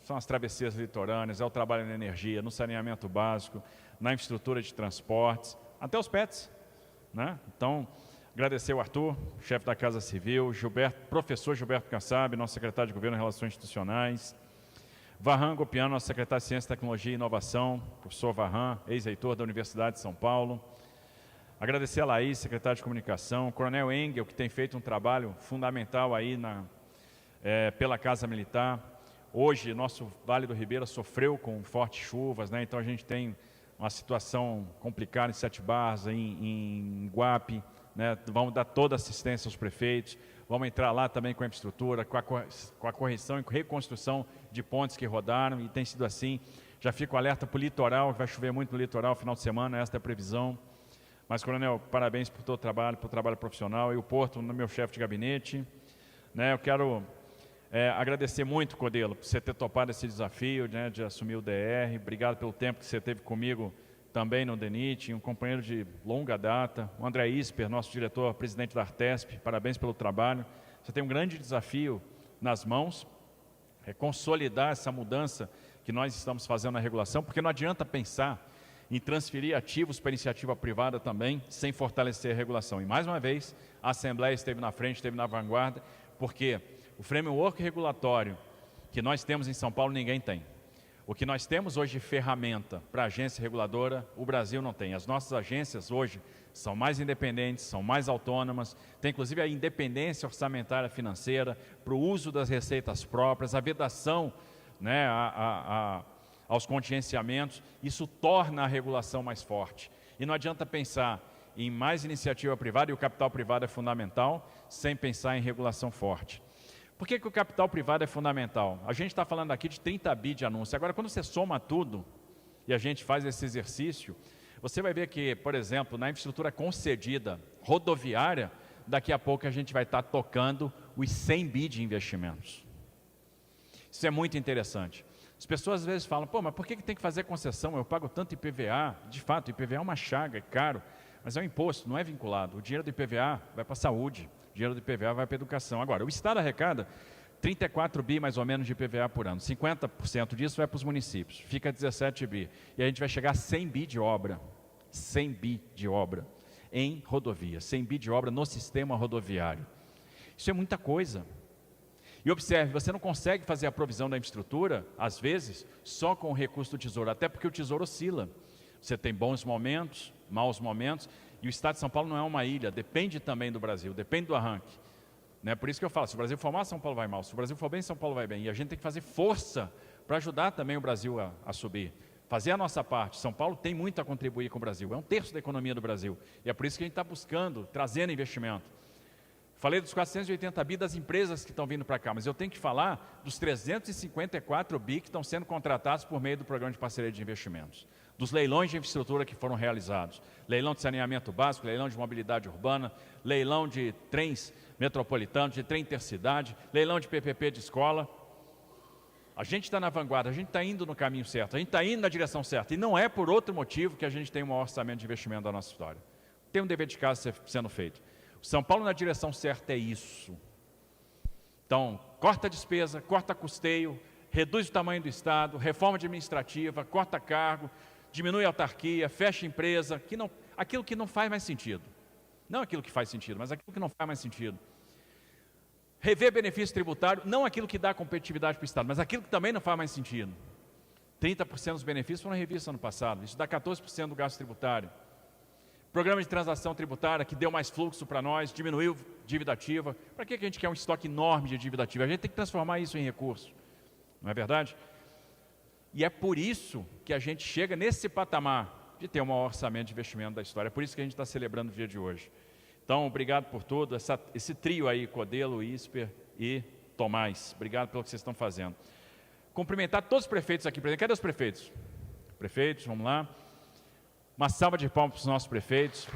São as travessias litorâneas, é o trabalho na energia, no saneamento básico, na infraestrutura de transportes, até os PETs, né? Então, agradecer o Arthur, chefe da Casa Civil, professor Gilberto Kassab, nosso secretário de Governo e Relações Institucionais, Varran Gopiano, nosso secretário de Ciência, Tecnologia e Inovação, professor Varran, ex-reitor da Universidade de São Paulo. Agradecer a Laís, secretária de Comunicação, o Coronel Engel, que tem feito um trabalho fundamental aí pela Casa Militar. Hoje, nosso Vale do Ribeira sofreu com fortes chuvas, né? Então a gente tem uma situação complicada em Sete Barras, em Guape, né? Vamos dar toda a assistência aos prefeitos, vamos entrar lá também com a infraestrutura, com a correção e reconstrução de pontes que rodaram, e tem sido assim. Já fico alerta para o litoral, vai chover muito no litoral final de semana, esta é a previsão. Mas, Coronel, parabéns por todo o trabalho, por trabalho profissional, e o Porto, no meu chefe de gabinete. Né? Eu quero agradecer muito, Codelo, por você ter topado esse desafio, né, de assumir o DR. Obrigado pelo tempo que você teve comigo também no DENIT, um companheiro de longa data. O André Isper, nosso diretor, presidente da Artesp, parabéns pelo trabalho. Você tem um grande desafio nas mãos, consolidar essa mudança que nós estamos fazendo na regulação, porque não adianta pensar em transferir ativos para a iniciativa privada também, sem fortalecer a regulação. E, mais uma vez, a Assembleia esteve na frente, esteve na vanguarda, porque o framework regulatório que nós temos em São Paulo, ninguém tem. O que nós temos hoje de ferramenta para a agência reguladora, o Brasil não tem. As nossas agências hoje são mais independentes, são mais autônomas, tem inclusive a independência orçamentária financeira para o uso das receitas próprias, a vedação, né, aos contingenciamentos. Isso torna a regulação mais forte. E não adianta pensar em mais iniciativa privada, e o capital privado é fundamental, sem pensar em regulação forte. Por que o capital privado é fundamental? A gente está falando aqui de 30 bi de anúncio. Agora, quando você soma tudo, e a gente faz esse exercício, você vai ver que, por exemplo, na infraestrutura concedida rodoviária, daqui a pouco a gente vai estar tocando os 100 bi de investimentos. Isso é muito interessante. As pessoas às vezes falam, pô, mas por que tem que fazer concessão? Eu pago tanto IPVA. De fato, IPVA é uma chaga, é caro, mas é um imposto, não é vinculado. O dinheiro do IPVA vai para a saúde, o dinheiro do IPVA vai para a educação. Agora, o Estado arrecada 34 bi mais ou menos de IPVA por ano. 50% disso vai para os municípios, fica 17 bi. E a gente vai chegar a 100 bi de obra. 100 bi de obra em rodovia, 100 bi de obra no sistema rodoviário. Isso é muita coisa. E observe, você não consegue fazer a provisão da infraestrutura, às vezes, só com o recurso do Tesouro, até porque o Tesouro oscila. Você tem bons momentos, maus momentos, e o Estado de São Paulo não é uma ilha, depende também do Brasil, depende do arranque. Né? Por isso que eu falo, se o Brasil for mal, São Paulo vai mal, se o Brasil for bem, São Paulo vai bem. E a gente tem que fazer força para ajudar também o Brasil a subir. Fazer a nossa parte. São Paulo tem muito a contribuir com o Brasil, é 1/3 da economia do Brasil. E é por isso que a gente está buscando, trazendo investimento. Falei dos 480 bi das empresas que estão vindo para cá, mas eu tenho que falar dos 354 bi que estão sendo contratados por meio do Programa de Parceria de Investimentos. Dos leilões de infraestrutura que foram realizados. Leilão de saneamento básico, leilão de mobilidade urbana, leilão de trens metropolitanos, de trem intercidade, leilão de PPP de escola. A gente está na vanguarda, a gente está indo no caminho certo, a gente está indo na direção certa. E não é por outro motivo que a gente tem um maior orçamento de investimento da nossa história. Tem um dever de casa sendo feito. São Paulo na direção certa é isso. Então, corta a despesa, corta custeio, reduz o tamanho do Estado, reforma administrativa, corta cargo, diminui a autarquia, fecha empresa, aquilo que não faz mais sentido. Não aquilo que faz sentido, mas aquilo que não faz mais sentido. Rever benefício tributário, não aquilo que dá competitividade para o Estado, mas aquilo que também não faz mais sentido. 30% dos benefícios foram revistos ano passado, isso dá 14% do gasto tributário. Programa de transação tributária que deu mais fluxo para nós, diminuiu dívida ativa. Para que a gente quer um estoque enorme de dívida ativa? A gente tem que transformar isso em recurso, não é verdade? E é por isso que a gente chega nesse patamar de ter o maior orçamento de investimento da história. É por isso que a gente está celebrando o dia de hoje. Então, obrigado por tudo, esse trio aí, Codelo, Isper e Tomás. Obrigado pelo que vocês estão fazendo. Cumprimentar todos os prefeitos aqui presentes. Cadê os prefeitos? Prefeitos, vamos lá. Uma salva de palmas para os nossos prefeitos.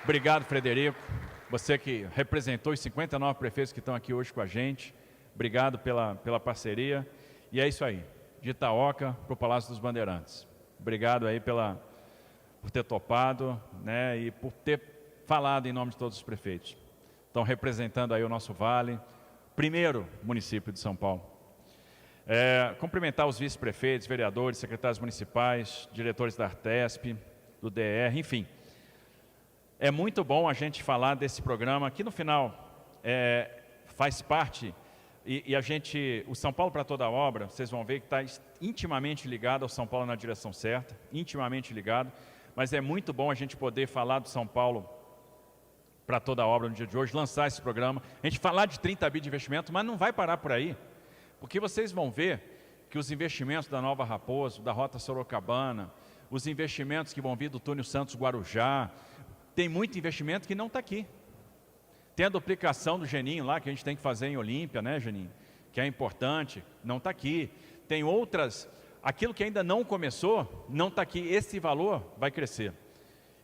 Obrigado, Frederico. Você que representou os 59 prefeitos que estão aqui hoje com a gente. Obrigado pela parceria. E é isso aí. De Itaoca para o Palácio dos Bandeirantes. Obrigado aí por ter topado, né, e por ter falado em nome de todos os prefeitos. Estão representando aí o nosso Vale, primeiro município de São Paulo. Cumprimentar os vice-prefeitos, vereadores, secretários municipais, diretores da Artesp, do DR, enfim. É muito bom a gente falar desse programa que no final faz parte E a gente, o São Paulo para toda a obra, vocês vão ver que está intimamente ligado ao São Paulo na direção certa, intimamente ligado, mas é muito bom a gente poder falar do São Paulo para toda a obra no dia de hoje, lançar esse programa, a gente falar de 30 bi de investimento, mas não vai parar por aí, porque vocês vão ver que os investimentos da Nova Raposo, da Rota Sorocabana, os investimentos que vão vir do túnel Santos-Guarujá, tem muito investimento que não está aqui. Tem a duplicação do Geninho lá, que a gente tem que fazer em Olímpia, né, Geninho? Que é importante, não está aqui. Tem outras, aquilo que ainda não começou, não está aqui. Esse valor vai crescer.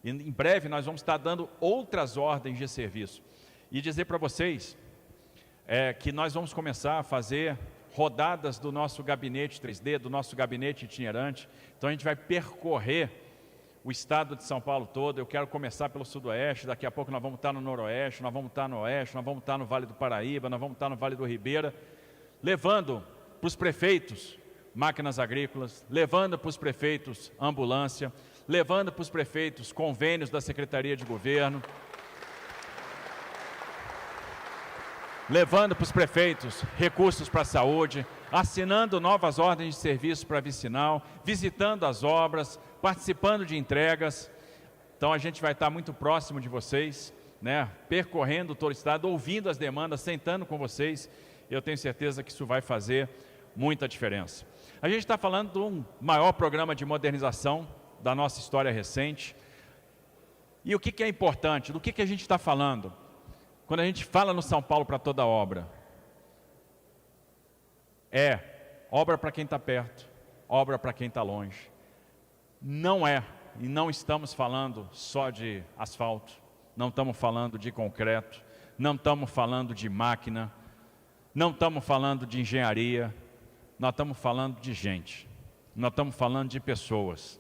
E em breve nós vamos estar dando outras ordens de serviço. E dizer para vocês que nós vamos começar a fazer rodadas do nosso gabinete 3D, do nosso gabinete itinerante. Então a gente vai percorrer o estado de São Paulo todo. Eu quero começar pelo sudoeste, daqui a pouco nós vamos estar no noroeste, nós vamos estar no oeste, nós vamos estar no Vale do Paraíba, nós vamos estar no Vale do Ribeira, levando para os prefeitos máquinas agrícolas, levando para os prefeitos ambulância, levando para os prefeitos convênios da Secretaria de Governo, levando para os prefeitos recursos para a saúde, assinando novas ordens de serviço para a vicinal, visitando as obras, participando de entregas. Então a gente vai estar muito próximo de vocês, né? Percorrendo todo o estado, ouvindo as demandas, sentando com vocês. Eu tenho certeza que isso vai fazer muita diferença. A gente está falando de um maior programa de modernização da nossa história recente. E o que é importante? Do que a gente está falando? Quando a gente fala no São Paulo para toda a obra, é obra para quem está perto, obra para quem está longe. Não é, e não estamos falando só de asfalto, não estamos falando de concreto, não estamos falando de máquina, não estamos falando de engenharia, nós estamos falando de gente, nós estamos falando de pessoas,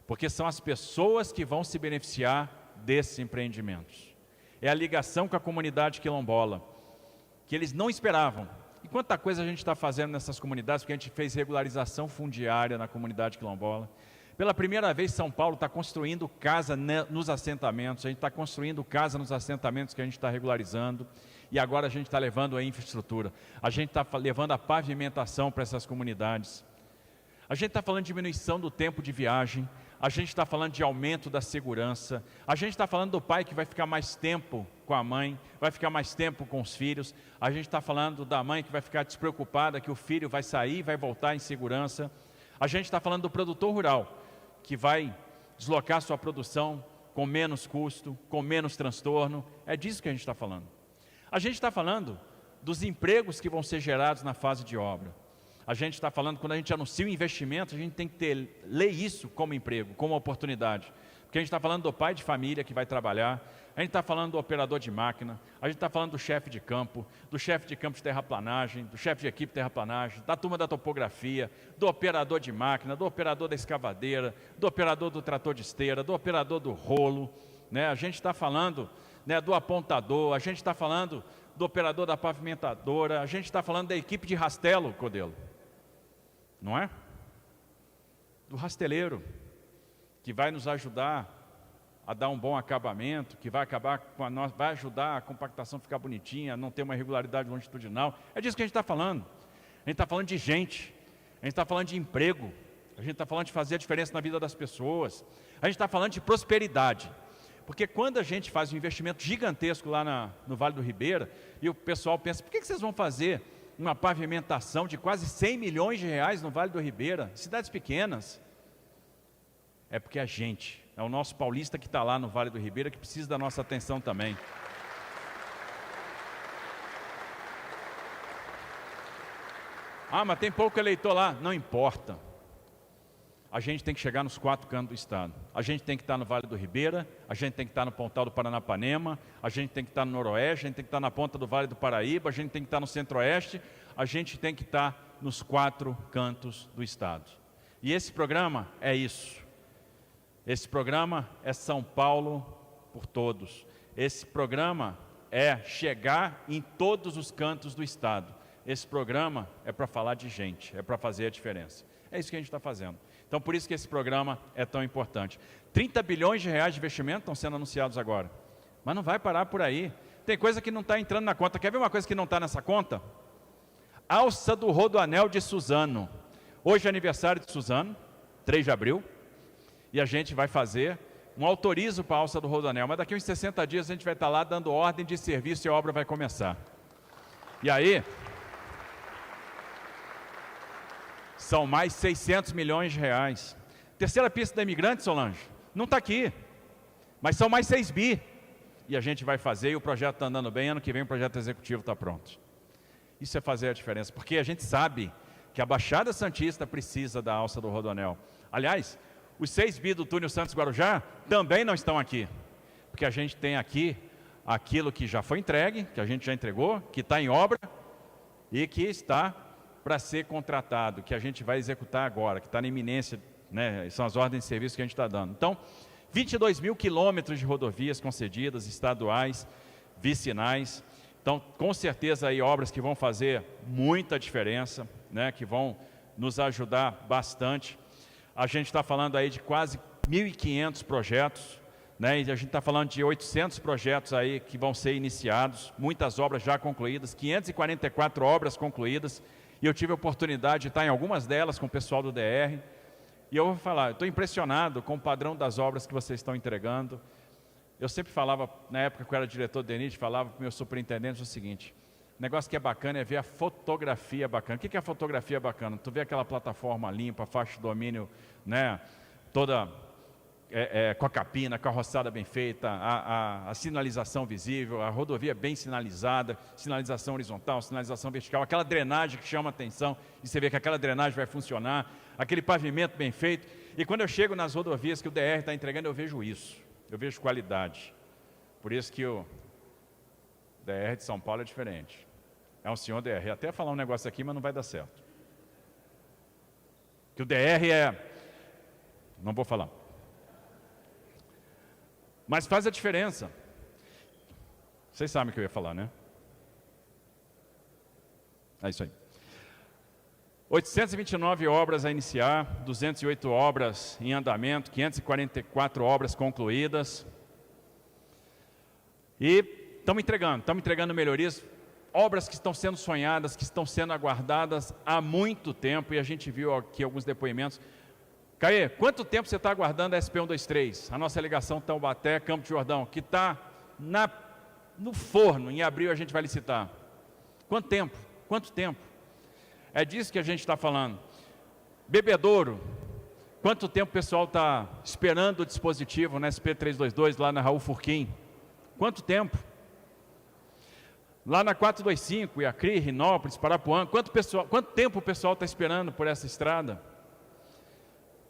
porque são as pessoas que vão se beneficiar desses empreendimentos. É a ligação com a comunidade quilombola, que eles não esperavam. E quanta coisa a gente está fazendo nessas comunidades, porque a gente fez regularização fundiária na comunidade quilombola. Pela primeira vez, São Paulo está construindo casa nos assentamentos, a gente está construindo casa nos assentamentos que a gente está regularizando, e agora a gente está levando a infraestrutura, a gente está levando a pavimentação para essas comunidades. A gente está falando de diminuição do tempo de viagem, a gente está falando de aumento da segurança, a gente está falando do pai que vai ficar mais tempo com a mãe, vai ficar mais tempo com os filhos, a gente está falando da mãe que vai ficar despreocupada que o filho vai sair e vai voltar em segurança, a gente está falando do produtor rural, que vai deslocar sua produção com menos custo, com menos transtorno, é disso que a gente está falando. A gente está falando dos empregos que vão ser gerados na fase de obra. A gente está falando, quando a gente anuncia o investimento, a gente tem que ler isso como emprego, como oportunidade. Porque a gente está falando do pai de família que vai trabalhar, a gente está falando do operador de máquina, a gente está falando do chefe de campo de terraplanagem, do chefe de equipe de terraplanagem, da turma da topografia, do operador de máquina, do operador da escavadeira, do operador do trator de esteira, do operador do rolo, né? A gente está falando, né, do apontador, a gente está falando do operador da pavimentadora, a gente está falando da equipe de rastelo, Codelo. Não é? Do rasteleiro, que vai nos ajudar a dar um bom acabamento, que vai acabar com vai ajudar a compactação a ficar bonitinha, a não ter uma irregularidade longitudinal. É disso que a gente está falando. A gente está falando de gente, a gente está falando de emprego, a gente está falando de fazer a diferença na vida das pessoas, a gente está falando de prosperidade. Porque quando a gente faz um investimento gigantesco lá no Vale do Ribeira, e o pessoal pensa, por que vocês vão fazer uma pavimentação de quase 100 milhões de reais no Vale do Ribeira, cidades pequenas? É porque a gente, é o nosso paulista que está lá no Vale do Ribeira, que precisa da nossa atenção também. Ah, mas tem pouco eleitor lá. Não importa. A gente tem que chegar nos 4 cantos do estado. A gente tem que estar no Vale do Ribeira, a gente tem que estar no Pontal do Paranapanema, a gente tem que estar no Noroeste, a gente tem que estar na ponta do Vale do Paraíba, a gente tem que estar no Centro-Oeste, a gente tem que estar nos 4 cantos do estado. E esse programa é isso. Esse programa é São Paulo por todos. Esse programa é chegar em todos os cantos do estado. Esse programa é para falar de gente, é para fazer a diferença. É isso que a gente está fazendo. Então, por isso que esse programa é tão importante. 30 bilhões de reais de investimento estão sendo anunciados agora. Mas não vai parar por aí. Tem coisa que não está entrando na conta. Quer ver uma coisa que não está nessa conta? Alça do Rodoanel de Suzano. Hoje é aniversário de Suzano, 3 de abril, e a gente vai fazer um autorizo para a alça do Rodoanel, mas daqui uns 60 dias a gente vai estar lá dando ordem de serviço e a obra vai começar. E aí, são mais 600 milhões de reais. Terceira pista da Imigrante, Solange, não está aqui, mas são mais 6 bi. E a gente vai fazer, e o projeto está andando bem, ano que vem o projeto executivo está pronto. Isso é fazer a diferença, porque a gente sabe que a Baixada Santista precisa da alça do Rodoanel. Aliás, os 6 bi do túnel Santos-Guarujá também não estão aqui, porque a gente tem aqui aquilo que já foi entregue, que a gente já entregou, que está em obra e que está para ser contratado, que a gente vai executar agora, que está na iminência, né? São as ordens de serviço que a gente está dando. Então, 22 mil quilômetros de rodovias concedidas, estaduais, vicinais. Então, com certeza, aí obras que vão fazer muita diferença, né? Que vão nos ajudar bastante. A gente está falando aí de quase 1.500 projetos, né? E a gente está falando de 800 projetos aí que vão ser iniciados, muitas obras já concluídas, 544 obras concluídas, e eu tive a oportunidade de estar em algumas delas com o pessoal do DR, e eu vou falar, eu estou impressionado com o padrão das obras que vocês estão entregando. Eu sempre falava, na época que eu era diretor do DENIT, falava para o meu superintendente o seguinte: o negócio que é bacana é ver a fotografia bacana. O que é a fotografia bacana? Tu vê aquela plataforma limpa, faixa de domínio, né, toda com a capina, com a roçada bem feita, a sinalização visível, a rodovia bem sinalizada, sinalização horizontal, sinalização vertical, aquela drenagem que chama atenção, e você vê que aquela drenagem vai funcionar, aquele pavimento bem feito. E quando eu chego nas rodovias que o DR está entregando, eu vejo isso, eu vejo qualidade. Por isso que o DR de São Paulo é diferente. É um senhor DR, até falar um negócio aqui, mas não vai dar certo. Que o DR não vou falar. Mas faz a diferença. Vocês sabem o que eu ia falar, né? É isso aí. 829 obras a iniciar, 208 obras em andamento, 544 obras concluídas. E estamos entregando melhorias, obras que estão sendo sonhadas, que estão sendo aguardadas há muito tempo, e a gente viu aqui alguns depoimentos. Caê, quanto tempo você está aguardando a SP123? A nossa ligação Taubaté, Campo de Jordão, que está no forno, em abril a gente vai licitar. Quanto tempo? Quanto tempo? É disso que a gente está falando. Bebedouro, quanto tempo o pessoal está esperando o dispositivo na SP322, lá na Raul Furquim? Quanto tempo? Lá na 425, Iacri, Rinópolis, Parapuã, quanto tempo o pessoal está esperando por essa estrada?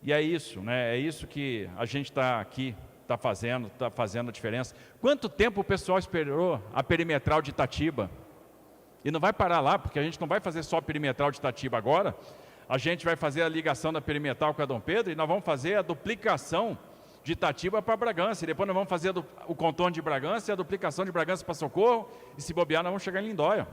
E é isso, né? É isso que a gente está aqui, está fazendo a diferença. Quanto tempo o pessoal esperou a perimetral de Itatiba? E não vai parar lá, porque a gente não vai fazer só a perimetral de Itatiba agora, a gente vai fazer a ligação da perimetral com a Dom Pedro, e nós vamos fazer a duplicação de Itatiba para Bragança, e depois nós vamos fazer o contorno de Bragança e a duplicação de Bragança para Socorro, e se bobear nós vamos chegar em Lindóia.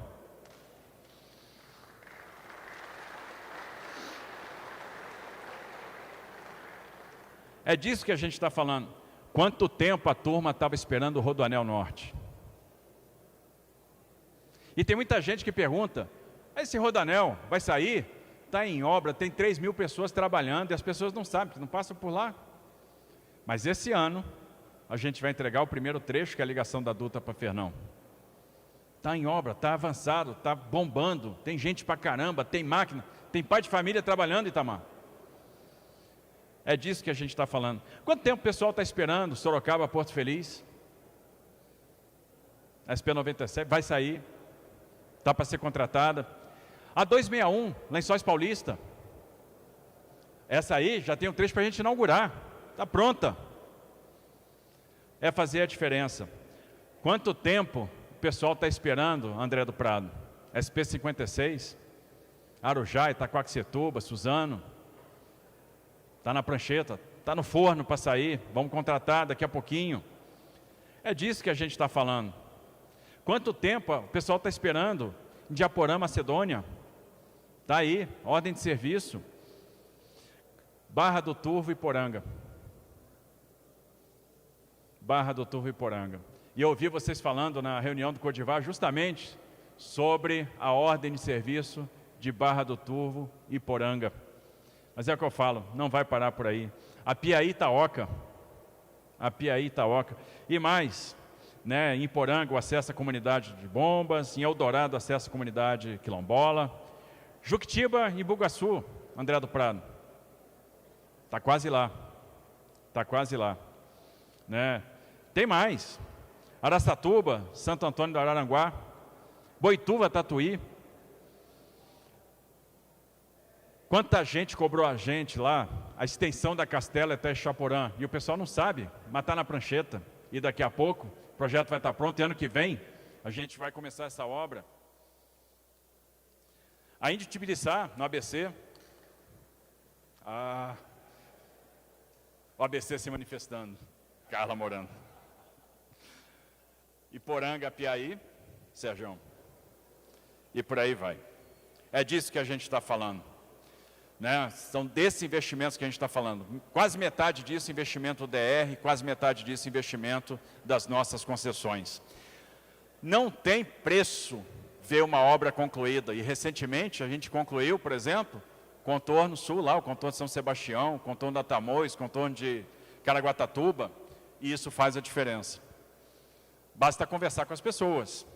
É disso que a gente está falando. Quanto tempo a turma estava esperando o Rodoanel Norte? E tem muita gente que pergunta, esse Rodoanel vai sair? Está em obra, tem 3 mil pessoas trabalhando, e as pessoas não sabem, não passam por lá. Mas esse ano, a gente vai entregar o primeiro trecho, que é a ligação da Dutra para Fernão. Está em obra, está avançado, está bombando, tem gente pra caramba, tem máquina, tem pai de família trabalhando, Itamar. É disso que a gente está falando. Quanto tempo o pessoal está esperando Sorocaba, Porto Feliz? A SP97 vai sair, está para ser contratada. A 261, Lençóis Paulista. Essa aí já tem um trecho para a gente inaugurar, está pronta. É fazer a diferença. Quanto tempo o pessoal está esperando, André do Prado? SP56, Arujá, Itaquaquecetuba, Suzano. Está na prancheta, está no forno para sair, vamos contratar daqui a pouquinho. É disso que a gente está falando. Quanto tempo o pessoal está esperando em Diaporã, Macedônia? Está aí, ordem de serviço. Barra do Turvo e Poranga. Barra do Turvo e Poranga. E eu ouvi vocês falando na reunião do Codivar justamente sobre a ordem de serviço de Barra do Turvo e Poranga. Mas é o que eu falo, não vai parar por aí. A Piaí-Itaoca, e mais, né, em Poranga o acesso à comunidade de Bombas, em Eldorado o acesso à comunidade quilombola, Juquitiba e Bugaçu, André do Prado, está quase lá, né? Tem mais, Araçatuba, Santo Antônio do Araranguá, Boituva, Tatuí. Quanta gente cobrou a gente lá, a extensão da Castela até Chaporã, e o pessoal não sabe, mas está na prancheta, e daqui a pouco o projeto vai estar pronto, e ano que vem a gente vai começar essa obra. A Índio Tibiriçá, no ABC, o ABC se manifestando, Carla Morando. Iporanga, Piaí, Sergião. E por aí vai. É disso que a gente está falando. Né? São desses investimentos que a gente está falando. Quase metade disso investimento DR, quase metade disso investimento das nossas concessões. Não tem preço ver uma obra concluída. E recentemente a gente concluiu, por exemplo, contorno sul lá, o contorno de São Sebastião, o contorno da Tamoios, o contorno de Caraguatatuba, e isso faz a diferença. Basta conversar com as pessoas.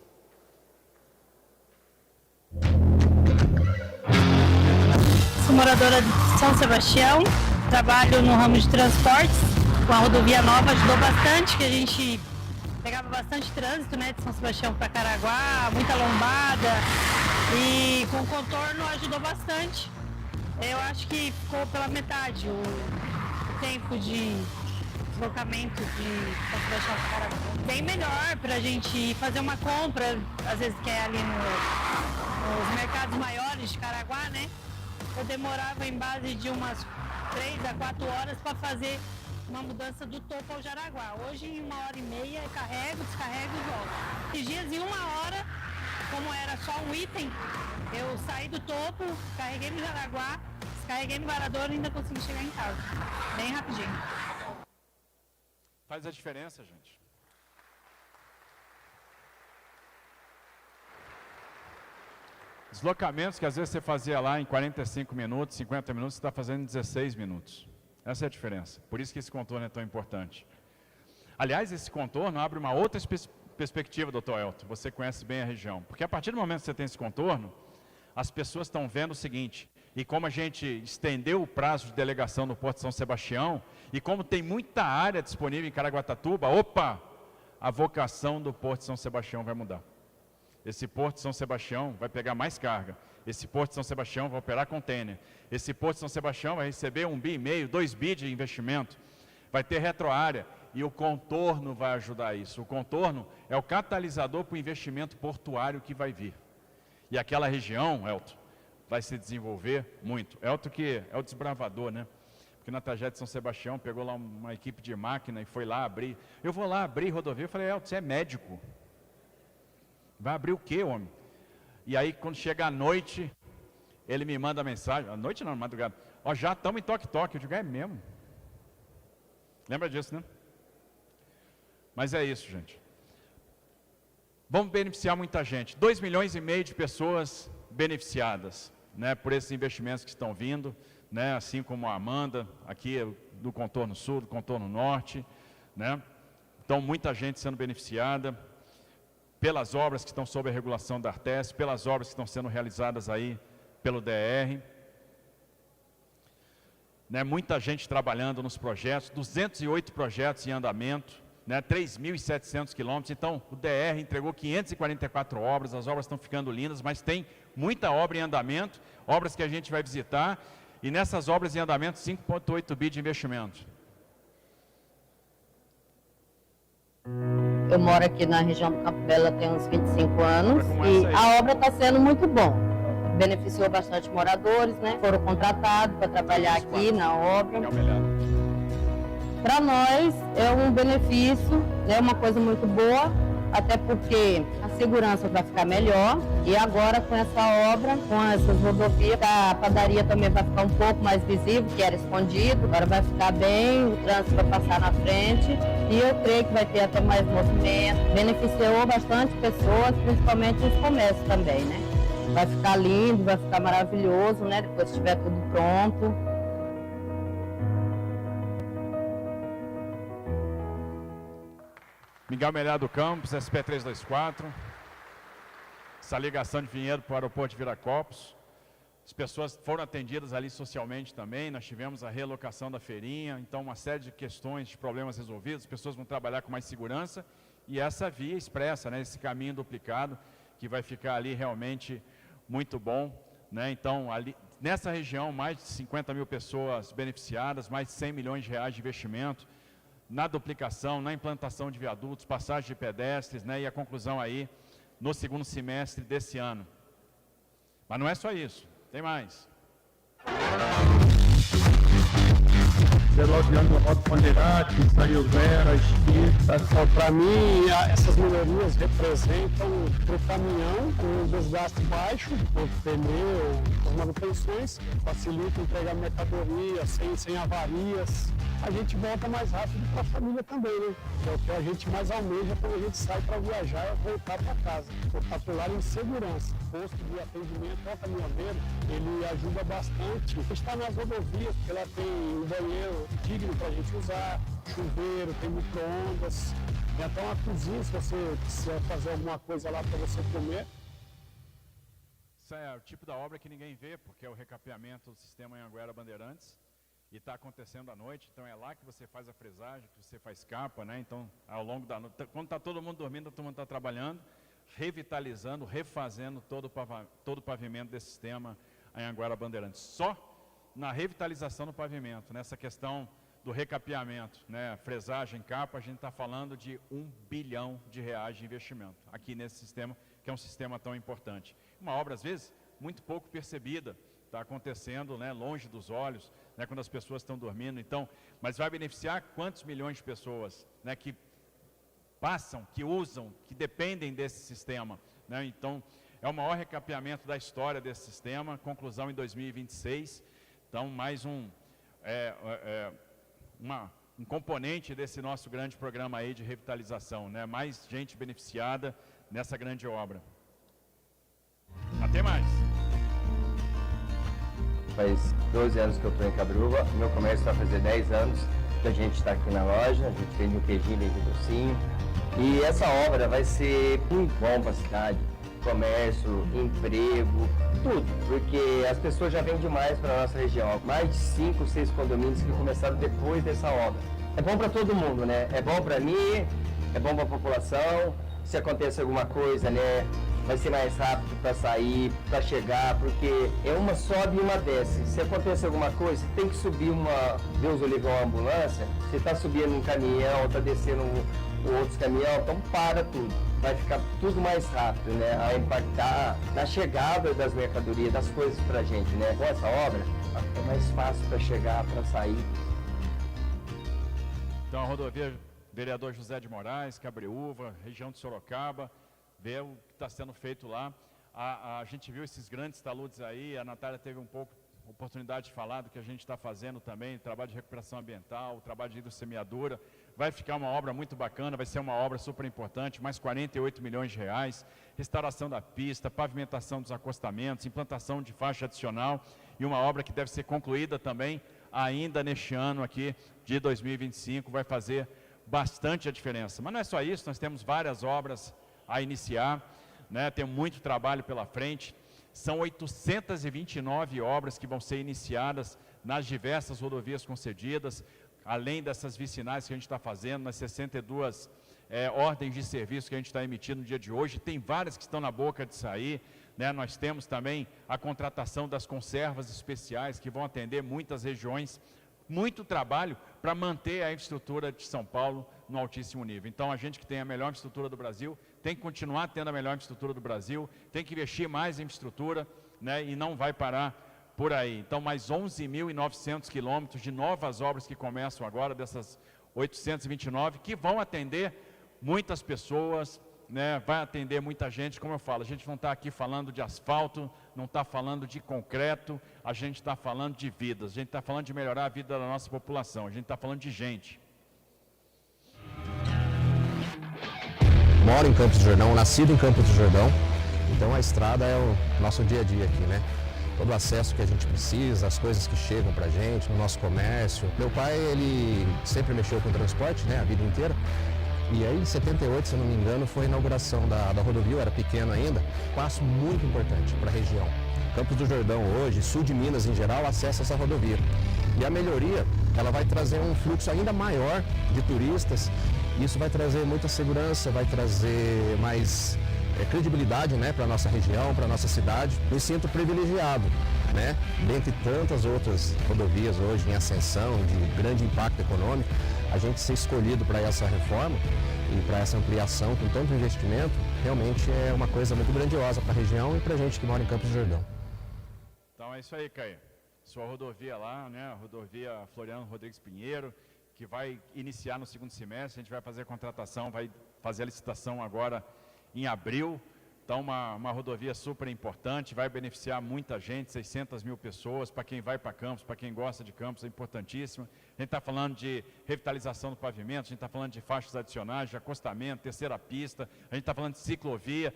Sou moradora de São Sebastião, trabalho no ramo de transportes, com a rodovia nova ajudou bastante, que a gente pegava bastante trânsito, né, de São Sebastião para Caraguá, muita lombada, e com o contorno ajudou bastante. Eu acho que ficou pela metade o tempo de deslocamento de São Sebastião para Caraguá. Bem melhor para a gente fazer uma compra, às vezes que é ali nos mercados maiores de Caraguá, né? Eu demorava em base de umas 3 a 4 horas para fazer uma mudança do topo ao Jaraguá. Hoje, em 1h30, eu carrego, descarrego e volto. Esses dias, em 1 hora, como era só um item, eu saí do topo, carreguei no Jaraguá, descarreguei no varador e ainda consegui chegar em casa. Bem rapidinho. Faz a diferença, gente. Deslocamentos que às vezes você fazia lá em 45 minutos, 50 minutos, você está fazendo em 16 minutos. Essa é a diferença. Por isso que esse contorno é tão importante. Aliás, esse contorno abre uma outra perspectiva, doutor Elton. Você conhece bem a região. Porque a partir do momento que você tem esse contorno, as pessoas estão vendo o seguinte, e como a gente estendeu o prazo de delegação no Porto de São Sebastião, e como tem muita área disponível em Caraguatatuba, opa, a vocação do Porto de São Sebastião vai mudar. Esse Porto de São Sebastião vai pegar mais carga. Esse Porto de São Sebastião vai operar container. Esse Porto de São Sebastião vai receber 1,5 bi, 2 bi de investimento. Vai ter retroárea. E o contorno vai ajudar isso. O contorno é o catalisador para o investimento portuário que vai vir. E aquela região, Elton, vai se desenvolver muito. Elton que é o desbravador, né? Porque na trajetória de São Sebastião pegou lá uma equipe de máquina e foi lá abrir. Eu vou lá abrir rodovia. Eu falei, Elton, você é médico. Vai abrir o quê, homem? E aí, quando chega à noite, ele me manda mensagem, à noite não, madrugada, ó, já estamos em toque-toque. Eu digo, é mesmo? Lembra disso, né? Mas é isso, gente. Vamos beneficiar muita gente. 2,5 milhões de pessoas beneficiadas, né, por esses investimentos que estão vindo, né, assim como a Amanda, aqui do contorno sul, do contorno norte, né? Então, muita gente sendo beneficiada pelas obras que estão sob a regulação da Artes, pelas obras que estão sendo realizadas aí pelo DR. Né, muita gente trabalhando nos projetos, 208 projetos em andamento, né, 3.700 quilômetros. Então, o DR entregou 544 obras, as obras estão ficando lindas, mas tem muita obra em andamento, obras que a gente vai visitar, e nessas obras em andamento, 5,8 bi de investimento. Eu moro aqui na região do Campo Belo tem uns 25 anos e a obra está sendo muito bom. Beneficiou bastante moradores, né? Foram contratados para trabalhar aqui na obra. Para nós é um benefício, é uma coisa muito boa até porque a segurança vai ficar melhor. E agora com essa obra, com essas rodovias, a padaria também vai ficar um pouco mais visível, que era escondido, agora vai ficar bem, o trânsito vai passar na frente e eu creio que vai ter até mais movimento. Beneficiou bastante pessoas, principalmente os comércios também, né? Vai ficar lindo, vai ficar maravilhoso, né? Depois que estiver tudo pronto. Miguel Melhar do Campos, SP324. Essa ligação de Vinhedo para o aeroporto de Viracopos. As pessoas foram atendidas ali socialmente também. Nós tivemos a realocação da feirinha. Então, uma série de questões, de problemas resolvidos. As pessoas vão trabalhar com mais segurança. E essa via expressa, né? Esse caminho duplicado, que vai ficar ali realmente muito bom, né? Então, ali, nessa região, mais de 50 mil pessoas beneficiadas, mais de 100 milhões de reais de investimento na duplicação, na implantação de viadutos, passagem de pedestres, né? E a conclusão aí no segundo semestre desse ano. Mas não é só isso, tem mais. Elogiando o Rodo Bandeirante, saiu Vera, Esquita. Para mim, essas melhorias representam para o caminhão um desgaste baixo, por pneu, as manutenções, facilita entregar mercadoria sem avarias. A gente volta mais rápido para a família também, né? Que é o que a gente mais almeja quando a gente sai para viajar, é voltar para casa, voltar para o lar em segurança. O posto de atendimento ao caminhoneiro, ele ajuda bastante. Está nas rodovias, porque lá tem um banheiro digno para a gente usar, chuveiro, tem micro-ondas, tem até uma cozinha se você quiser fazer alguma coisa lá para você comer. Isso é o tipo da obra que ninguém vê, porque é o recapeamento do sistema Anhanguera Bandeirantes. E está acontecendo à noite, então é lá que você faz a fresagem, que você faz capa, né? Então, ao longo da noite, quando está todo mundo dormindo, todo mundo está trabalhando, revitalizando, refazendo todo o pavimento desse sistema Anhanguera Bandeirantes. Só na revitalização do pavimento, nessa questão do recapeamento, né? Fresagem, capa, a gente está falando de R$1 bilhão de investimento aqui nesse sistema, que é um sistema tão importante. Uma obra, às vezes, muito pouco percebida, está acontecendo, né, longe dos olhos, né, quando as pessoas estão dormindo. Então, mas vai beneficiar quantos milhões de pessoas, né, que passam, que usam, que dependem desse sistema, né? Então, é o maior recapeamento da história desse sistema, conclusão em 2026. Então, mais um componente desse nosso grande programa aí de revitalização, né? Mais gente beneficiada nessa grande obra. Até mais. Faz 12 anos que eu estou em Cabruva, meu comércio vai fazer 10 anos que a gente está aqui na loja, a gente vende um queijinho, vende docinho. E essa obra vai ser muito bom para a cidade, comércio, emprego, tudo, porque as pessoas já vêm demais para a nossa região. Mais de 5, 6 condomínios que começaram depois dessa obra. É bom para todo mundo, né? É bom para mim, é bom para a população. Se acontecer alguma coisa, né? Vai ser mais rápido para sair, para chegar, porque é uma sobe e uma desce. Se acontecer alguma coisa, tem que subir Deus o livre, uma ambulância, você está subindo um caminhão, está descendo outros caminhão, então para tudo. Vai ficar tudo mais rápido, né? A impactar na chegada das mercadorias, das coisas para a gente, né? Com essa obra, é mais fácil para chegar, para sair. Então a rodovia Vereador José de Moraes, Cabreúva, região de Sorocaba, ver o que está sendo feito lá. A gente viu esses grandes taludes aí, a Natália teve um pouco oportunidade de falar do que a gente está fazendo também, trabalho de recuperação ambiental, trabalho de hidrossemeadura. Vai ficar uma obra muito bacana, vai ser uma obra super importante, mais 48 milhões de reais, restauração da pista, pavimentação dos acostamentos, implantação de faixa adicional e uma obra que deve ser concluída também ainda neste ano aqui de 2025, vai fazer bastante a diferença. Mas não é só isso, nós temos várias obras a iniciar, né? Tem muito trabalho pela frente. São 829 obras que vão ser iniciadas nas diversas rodovias concedidas, além dessas vicinais que a gente está fazendo, nas 62 ordens de serviço que a gente está emitindo no dia de hoje. Tem várias que estão na boca de sair, né? Nós temos também a contratação das conservas especiais que vão atender muitas regiões. Muito trabalho para manter a infraestrutura de São Paulo no altíssimo nível. Então, a gente que tem a melhor infraestrutura do Brasil, tem que continuar tendo a melhor infraestrutura do Brasil, tem que investir mais em infraestrutura, né, e não vai parar por aí. Então, mais 11.900 quilômetros de novas obras que começam agora, dessas 829, que vão atender muitas pessoas, né, vai atender muita gente. Como eu falo, a gente não está aqui falando de asfalto, não está falando de concreto, a gente está falando de vidas, a gente está falando de melhorar a vida da nossa população, a gente está falando de gente. Moro em Campos do Jordão, nascido em Campos do Jordão, então a estrada é o nosso dia a dia aqui, né? Todo o acesso que a gente precisa, as coisas que chegam pra gente, no nosso comércio. Meu pai, ele sempre mexeu com transporte, né, a vida inteira. E aí, em 78, se eu não me engano, foi a inauguração da rodovia, eu era pequeno ainda, passo muito importante para a região. Campos do Jordão hoje, sul de Minas em geral, acessa essa rodovia. E a melhoria, ela vai trazer um fluxo ainda maior de turistas. Isso vai trazer muita segurança, vai trazer mais credibilidade, né, para a nossa região, para a nossa cidade. Me sinto privilegiado, né, dentre tantas outras rodovias hoje em ascensão, de grande impacto econômico, a gente ser escolhido para essa reforma e para essa ampliação com tanto investimento, realmente é uma coisa muito grandiosa para a região e para a gente que mora em Campos do Jordão. Então é isso aí, Caio. Sua rodovia lá, né, a rodovia Floriano Rodrigues Pinheiro, que vai iniciar no segundo semestre, a gente vai fazer a contratação, vai fazer a licitação agora em abril. Então uma rodovia super importante, vai beneficiar muita gente, 600 mil pessoas, para quem vai para Campos, para quem gosta de Campos, é importantíssimo. A gente está falando de revitalização do pavimento, a gente está falando de faixas adicionais, de acostamento, terceira pista, a gente está falando de ciclovia,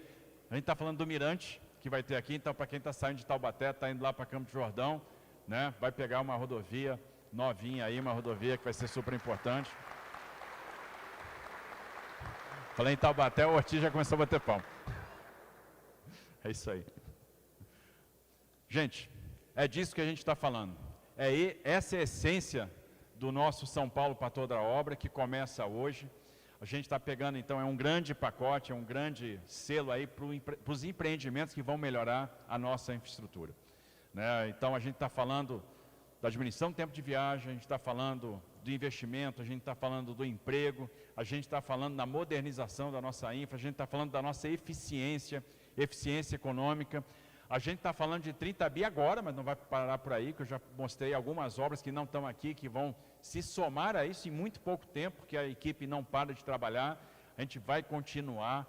a gente está falando do mirante, que vai ter aqui. Então, para quem está saindo de Taubaté, está indo lá para Campos do Jordão, né, vai pegar uma rodovia novinha aí, uma rodovia que vai ser super importante. Falei em Taubaté, o Ortiz já começou a bater palma. É isso aí. Gente, é disso que a gente está falando. Essa é a essência do nosso São Paulo para toda a obra, que começa hoje. A gente está pegando, então, é um grande pacote, é um grande selo aí para os empreendimentos que vão melhorar a nossa infraestrutura, né? Então, a gente está falando da diminuição do tempo de viagem, a gente está falando do investimento, a gente está falando do emprego, a gente está falando da modernização da nossa infra, a gente está falando da nossa eficiência econômica, a gente está falando de 30 bi agora, mas não vai parar por aí, que eu já mostrei algumas obras que não estão aqui, que vão se somar a isso em muito pouco tempo, porque a equipe não para de trabalhar. A gente vai continuar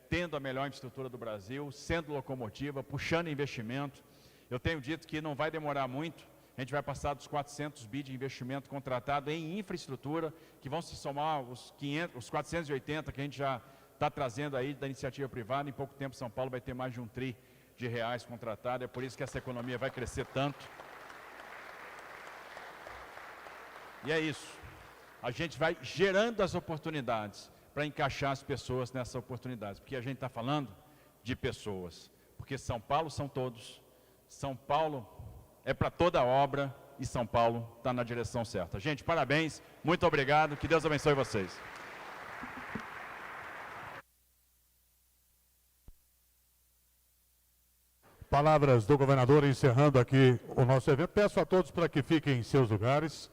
tendo a melhor infraestrutura do Brasil, sendo locomotiva, puxando investimento. Eu tenho dito que não vai demorar muito, a gente vai passar dos 400 bi de investimento contratado em infraestrutura, que vão se somar os 480 que a gente já está trazendo aí da iniciativa privada. Em pouco tempo São Paulo vai ter mais de R$1 tri contratado, é por isso que essa economia vai crescer tanto. E é isso, a gente vai gerando as oportunidades para encaixar as pessoas nessas oportunidades, porque a gente está falando de pessoas, porque São Paulo são todos, São Paulo é para toda a obra e São Paulo está na direção certa. Gente, parabéns, muito obrigado, que Deus abençoe vocês. Palavras do governador encerrando aqui o nosso evento. Peço a todos para que fiquem em seus lugares.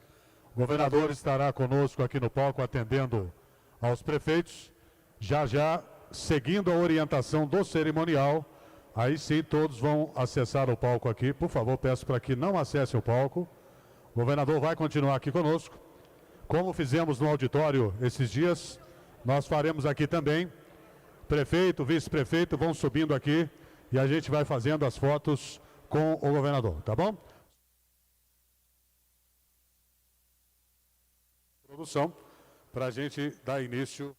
O governador estará conosco aqui no palco atendendo aos prefeitos. Já seguindo a orientação do cerimonial, aí sim todos vão acessar o palco aqui. Por favor, peço para que não acessem o palco. O governador vai continuar aqui conosco. Como fizemos no auditório esses dias, nós faremos aqui também. Prefeito, vice-prefeito vão subindo aqui e a gente vai fazendo as fotos com o governador, tá bom? Produção, para a gente dar início.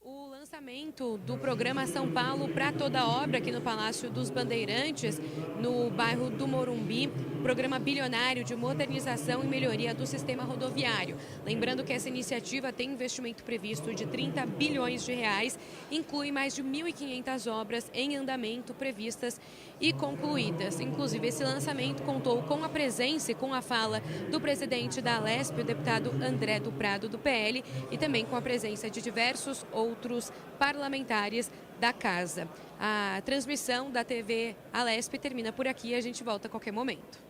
O lançamento do programa São Paulo para toda a obra aqui no Palácio dos Bandeirantes, no bairro do Morumbi, programa bilionário de modernização e melhoria do sistema rodoviário. Lembrando que essa iniciativa tem investimento previsto de 30 bilhões de reais, inclui mais de 1.500 obras em andamento previstas e concluídas. Inclusive, esse lançamento contou com a presença e com a fala do presidente da Alesp, o deputado André do Prado, do PL, e também com a presença de diversos outros parlamentares da casa. A transmissão da TV Alesp termina por aqui e a gente volta a qualquer momento.